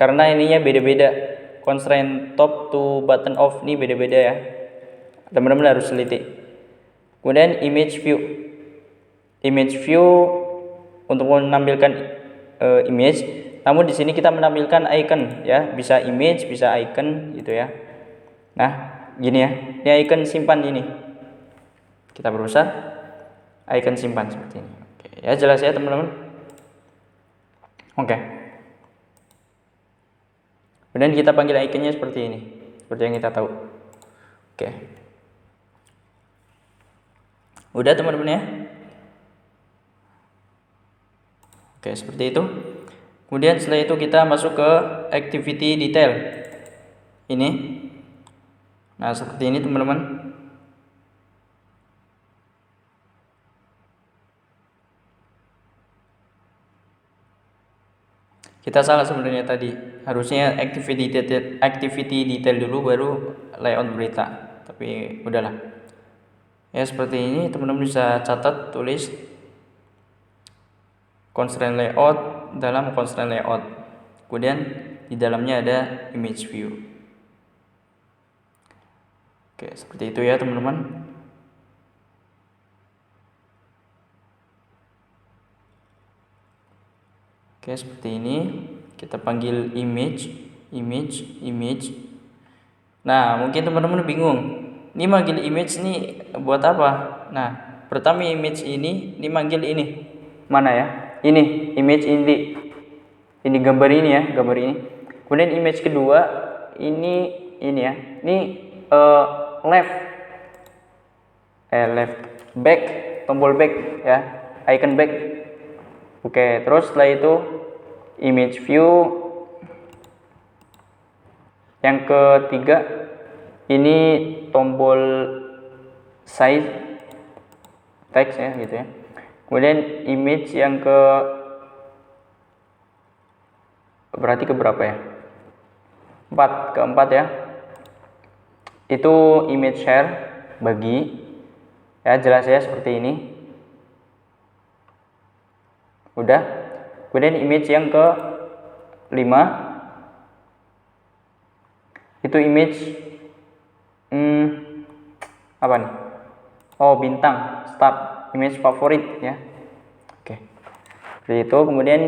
Karena ininya beda-beda. Constraint top to button off ini beda-beda ya. Teman-teman harus teliti. Kemudian image view. Image view untuk menampilkan image, namun di sini kita menampilkan icon ya, bisa image, bisa icon gitu ya. Nah, gini ya. Ini icon simpan ini. Kita berusaha icon simpan seperti ini. Oke, ya jelas ya, teman-teman. Oke. Kemudian kita panggil iconnya seperti ini, seperti yang kita tahu. Oke. Udah, teman-teman ya. Oke, seperti itu. Kemudian setelah itu kita masuk ke activity detail. Ini. Nah, seperti ini, teman-teman. Kita salah sebenarnya tadi. Harusnya activity detail dulu baru layout berita. Tapi udahlah. Ya, seperti ini, teman-teman bisa catat, tulis constraint layout dalam constraint layout. Kemudian di dalamnya ada image view. Oke, seperti itu ya, teman-teman. Oke, seperti ini. Kita panggil image. Nah, mungkin teman-teman bingung. Ini manggil image ini buat apa? Nah, pertama image ini manggil ini. Mana ya? Ini image ini. Ini gambar ini ya, gambar ini. Kemudian image kedua ini ya. Ini left back, tombol back ya, icon back. Oke, terus setelah itu image view yang ketiga ini tombol size text ya gitu ya. Kemudian image yang berarti keberapa ya? Keempat ya. Itu image share, bagi. Ya, jelas ya, seperti ini. Udah. Kemudian image yang ke-5 itu image apa nih? Oh, bintang, start, image favorit ya. Oke. Seperti itu. Kemudian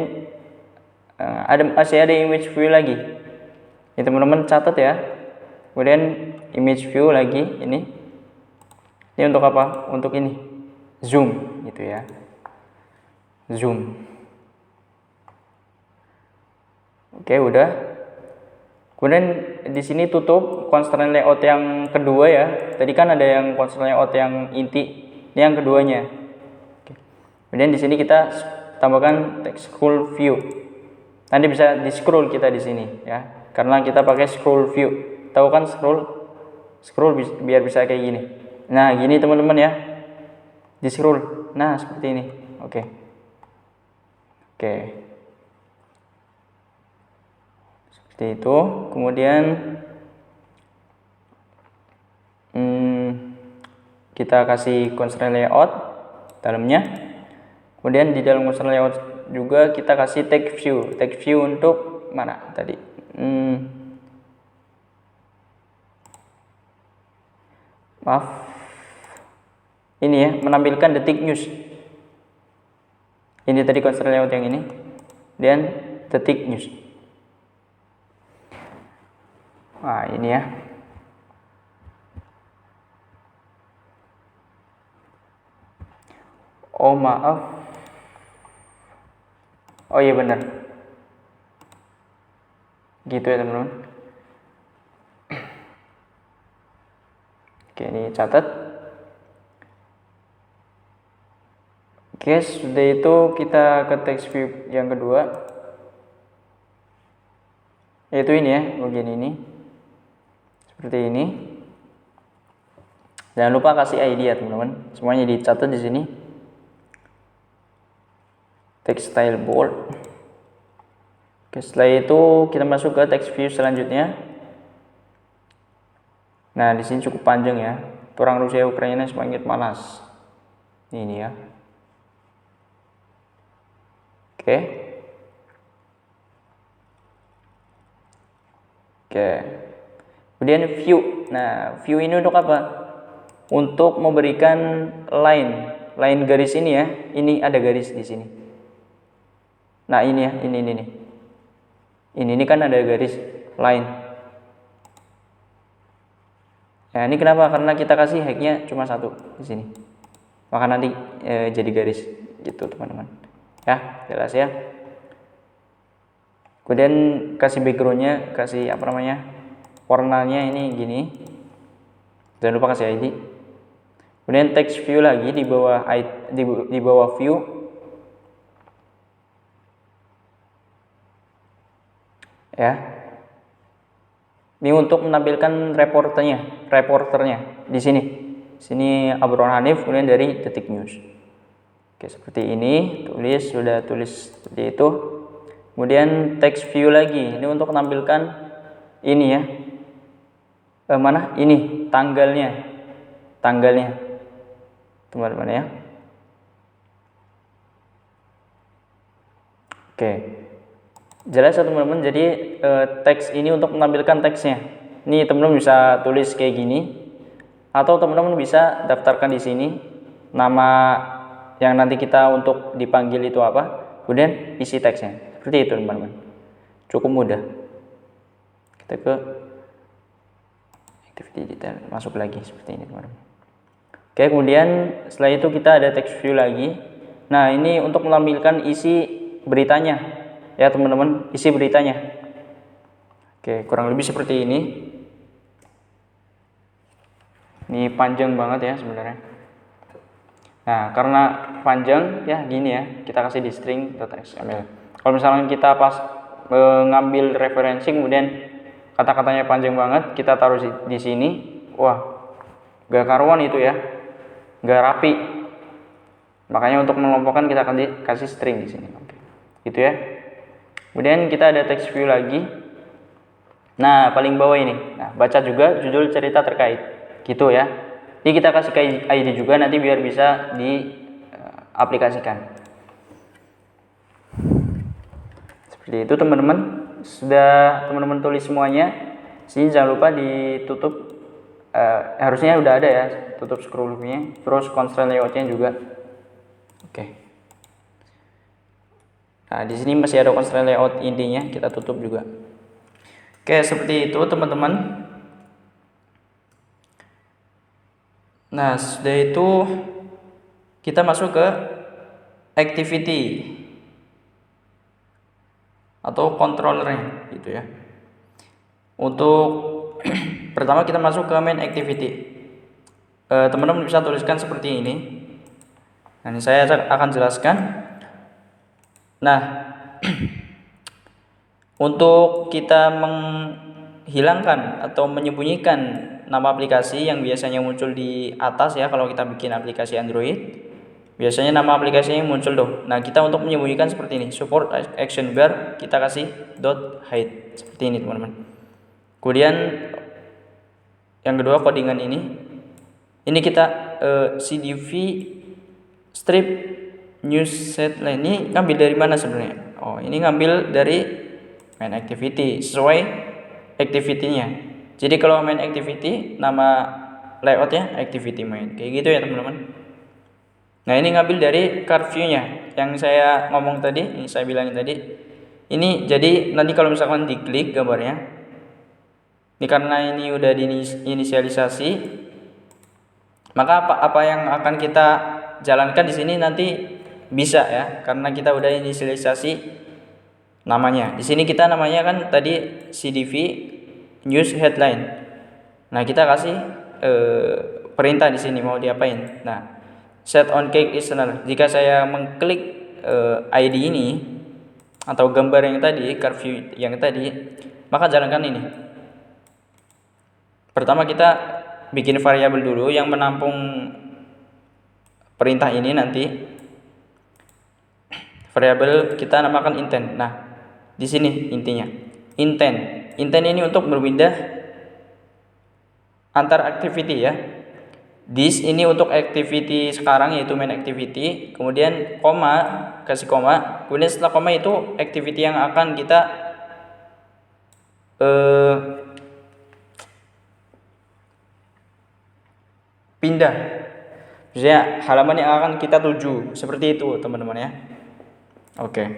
masih ada image view lagi. Ini teman-teman catat ya. Kemudian image view lagi ini. Ini untuk apa? Untuk ini. Zoom gitu ya. Zoom. Oke, udah. Kemudian di sini tutup constraint layout yang kedua ya. Tadi kan ada yang constraint layout yang inti. Ini yang keduanya. Oke. Kemudian di sini kita tambahkan text scroll view. Nanti bisa di scroll kita di sini ya. Karena kita pakai scroll view. Tahu kan scroll biar bisa kayak gini. Nah, gini teman-teman ya. Di scroll. Nah, seperti ini. Oke. Seperti itu. Kemudian kita kasih constraint layout dalamnya. Kemudian di dalam constraint layout juga kita kasih text view untuk mana tadi? Maaf. Ini ya, menampilkan detik news. Ini tadi constraint layout yang ini, dan detik news. Nah ini ya. Oh maaf. Oh iya benar. Gitu ya teman-teman. Oke, ini catat. Oke, sudah itu kita ke text view yang kedua. Yaitu ini ya, bagian ini. Seperti ini. Jangan lupa kasih ID ya teman-teman. Semuanya dicatat di sini. Text style bold. Oke, setelah itu kita masuk ke text view selanjutnya. Nah, di sini cukup panjang ya. Perang Rusia Ukraina semakin panas. Ini ya. Oke. Oke. Kemudian view. Nah, view ini untuk apa? Untuk memberikan line garis ini ya. Ini ada garis di sini. Nah, ini ya, ini nih. Ini kan ada garis line. Nah, ini kenapa? Karena kita kasih height-nya cuma 1 di sini. Maka nanti jadi garis gitu, teman-teman. Ya, jelas ya. Kemudian kasih background-nya, kasih apa namanya? Warnanya ini gini. Jangan lupa kasih ID. Kemudian text view lagi di bawah di bawah view. Ya. Ini untuk menampilkan reporternya di sini. Sini Abraham Hanif, kemudian dari Detik News. Oke, seperti ini, sudah tulis seperti itu. Kemudian text view lagi. Ini untuk menampilkan ini ya. Mana? Ini tanggalnya. Teman-teman ya. Oke. Jelas ya teman-teman, jadi teks ini untuk menampilkan teksnya. Ini teman-teman bisa tulis kayak gini, atau teman-teman bisa daftarkan di sini nama yang nanti kita untuk dipanggil itu apa, kemudian isi teksnya. Seperti itu teman-teman. Cukup mudah. Kita ke activity detail, masuk lagi seperti ini teman-teman. Oke, kemudian setelah itu kita ada text view lagi. Nah, ini untuk menampilkan isi beritanya. Ya teman-teman, isi beritanya. Oke, kurang lebih seperti ini. Ini panjang banget ya sebenarnya. Nah, karena panjang ya gini ya, kita kasih di string.xml. Kalau misalnya kita pas mengambil referensi kemudian kata-katanya panjang banget, kita taruh di sini, wah, gak karuan itu ya, gak rapi. Makanya untuk mengelompokkan kita akan kasih string di sini. Oke. Gitu ya. Kemudian kita ada text view lagi. Nah, paling bawah ini. Nah, baca juga judul cerita terkait. Gitu ya. Ini kita kasih ID juga nanti biar bisa diaplikasikan. Seperti itu teman-teman. Sudah teman-teman tulis semuanya. Sini jangan lupa ditutup. Harusnya udah ada ya, tutup scroll view-nya. Terus constraint layout-nya juga. Oke. Nah, di sini masih ada constraint layout intinya, kita tutup juga. Oke, seperti itu teman-teman. Nah, sudah itu kita masuk ke activity atau controllernya gitu ya. Untuk pertama kita masuk ke main activity. Teman-teman bisa tuliskan seperti ini. Nah, ini saya akan jelaskan. Nah, untuk kita menghilangkan atau menyembunyikan nama aplikasi yang biasanya muncul di atas ya, kalau kita bikin aplikasi Android, biasanya nama aplikasinya muncul tuh. Nah, kita untuk menyembunyikan seperti ini, support action bar, kita kasih .hide seperti ini teman-teman. Kemudian yang kedua codingan ini kita CDV strip news setline. Ini ngambil dari mana sebenarnya? Oh, ini ngambil dari main activity sesuai activity-nya. Jadi kalau main activity nama layoutnya activity main kayak gitu ya teman-teman. Nah, ini ngambil dari card view-nya yang saya ngomong tadi, yang saya bilangin tadi. Ini jadi nanti kalau misalkan diklik gambarnya, ini karena ini udah diinisialisasi, maka apa yang akan kita jalankan di sini nanti bisa ya, karena kita udah inisialisasi namanya. Di sini kita namanya kan tadi CDV News Headline. Nah, kita kasih perintah di sini mau diapain. Nah, set on click listener. Jika saya mengklik ID ini atau gambar yang tadi, curve view yang tadi, maka jalankan ini. Pertama kita bikin variabel dulu yang menampung perintah ini nanti. Variabel kita namakan intent. Nah, di sini intinya. Intent. Intent ini untuk berpindah antar activity ya. This ini untuk activity sekarang yaitu main activity, kemudian koma, kasih koma, kemudian setelah koma itu activity yang akan kita pindah. Misalnya halaman yang akan kita tuju, seperti itu teman-teman ya. Oke.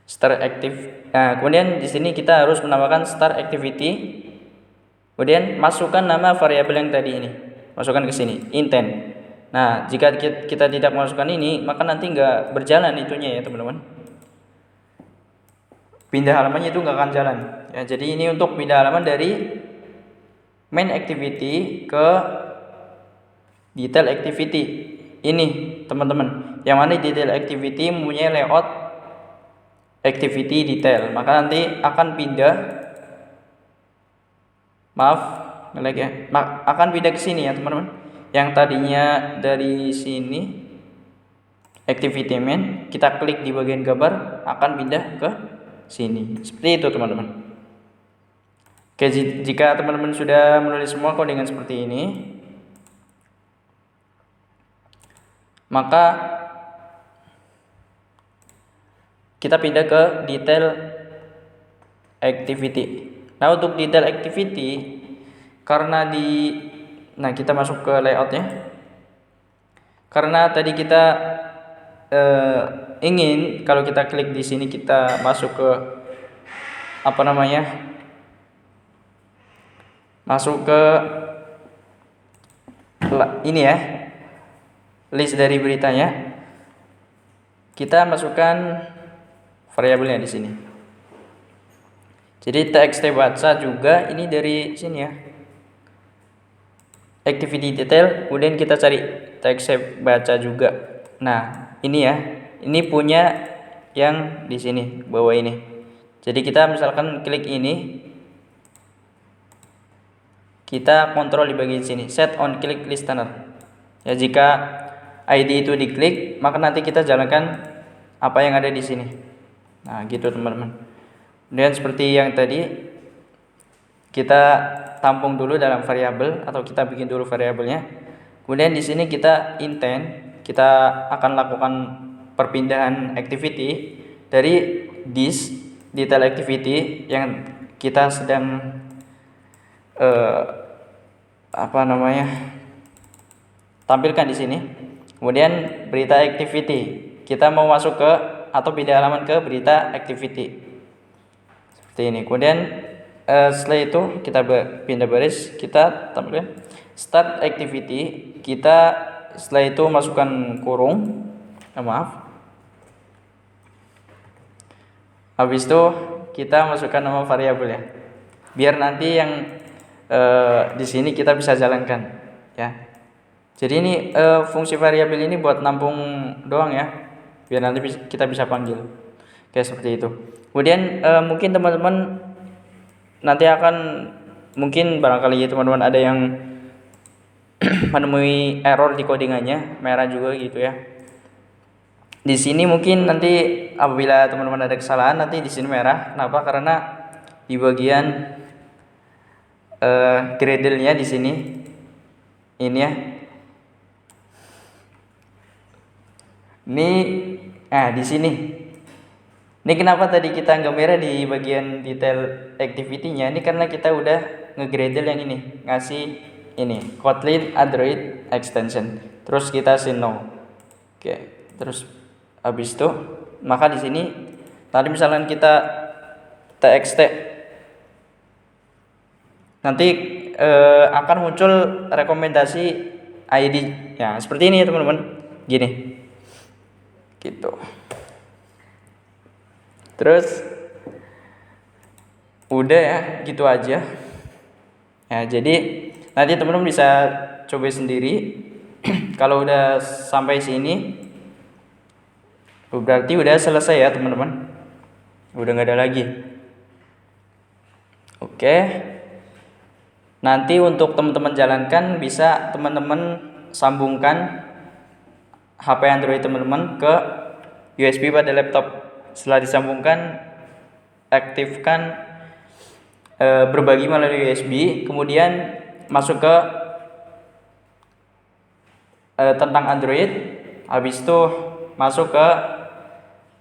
Start active. Nah, kemudian di sini kita harus menambahkan start activity. Kemudian masukkan nama variabel yang tadi ini. Masukkan ke sini, intent. Nah, jika kita tidak masukkan ini, maka nanti nggak berjalan itunya ya teman-teman. Pindah halamannya itu nggak akan jalan. Ya, jadi ini untuk pindah halaman dari main activity ke detail activity. Ini teman-teman. Yang mana detail activity mempunyai layout activity detail. Maka nanti akan pindah. Maaf, ya. Akan pindah ke sini ya teman-teman. Yang tadinya dari sini activity main, kita klik di bagian gambar, akan pindah ke sini. Seperti itu teman-teman. Oke, jika teman-teman sudah menulis semua codingan seperti ini, maka kita pindah ke detail activity. Nah, untuk detail activity, karena kita masuk ke layoutnya. Karena tadi kita ingin kalau kita klik di sini kita masuk ke masuk ke ini ya, list dari beritanya. Kita masukkan variabelnya di sini. Jadi TXT baca juga ini dari sini ya. Activity detail, kemudian kita cari TXT baca juga. Nah, ini ya. Ini punya yang di sini, bawah ini. Jadi kita misalkan klik ini. Kita kontrol di bagian sini, set on click listener. Ya, jika ID itu diklik, maka nanti kita jalankan apa yang ada di sini. Nah, gitu teman-teman. Dan seperti yang tadi, kita tampung dulu dalam variabel atau kita bikin dulu variabelnya. Kemudian di sini kita intent, kita akan lakukan perpindahan activity dari this detail activity yang kita sedang tampilkan di sini. Kemudian berita activity, kita mau masuk ke atau pindah halaman ke berita activity. Seperti ini. Kemudian setelah itu kita pindah baris, kita tampilkan start activity. Kita setelah itu masukkan kurung. Habis itu kita masukkan nama variabel ya. Biar nanti yang di sini kita bisa jalankan ya. Jadi ini fungsi variabel ini buat nampung doang ya. Biar nanti kita bisa panggil. Kayak seperti itu. Kemudian mungkin teman-teman nanti mungkin barangkali ya teman-teman ada yang menemui error di codingannya, merah juga gitu ya. Di sini mungkin nanti apabila teman-teman ada kesalahan nanti di sini merah. Kenapa? Karena di bagian Gradle-nya di sini ini ya. Di sini. Ini kenapa tadi kita nggak merah di bagian detail activity-nya? Ini karena kita udah nge-Gradle yang ini, ngasih ini Kotlin Android extension. Terus kita say no. Oke, terus Habis itu maka di sini tadi misalkan kita txt, nanti akan muncul rekomendasi ID ya, seperti ini teman-teman, gini gitu. Terus udah ya, gitu aja ya. Jadi nanti teman-teman bisa coba sendiri. Kalau udah sampai sini berarti udah selesai ya teman-teman, udah nggak ada lagi. Oke, nanti untuk teman-teman jalankan bisa teman-teman sambungkan HP Android teman-teman ke USB pada laptop. Setelah disambungkan, aktifkan berbagi melalui USB, kemudian masuk ke tentang Android. Habis itu masuk ke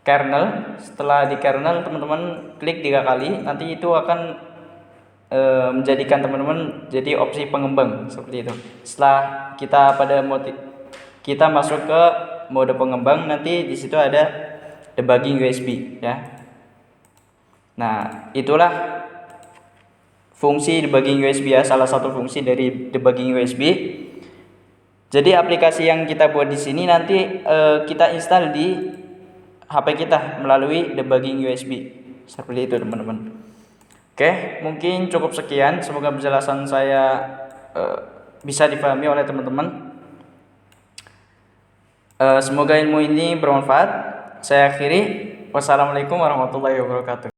kernel. Setelah di kernel teman-teman klik 3 kali, nanti itu akan menjadikan teman-teman jadi opsi pengembang seperti itu. Setelah kita masuk ke mode pengembang, nanti di situ ada debugging USB ya. Nah, itulah fungsi debugging USB ya, salah satu fungsi dari debugging USB. Jadi aplikasi yang kita buat di sini nanti kita install di HP kita melalui debugging USB. Seperti itu teman-teman. Oke, mungkin cukup sekian. Semoga penjelasan saya bisa dipahami oleh teman-teman. Semoga ilmu ini bermanfaat. Saya akhiri. Wassalamualaikum warahmatullahi wabarakatuh.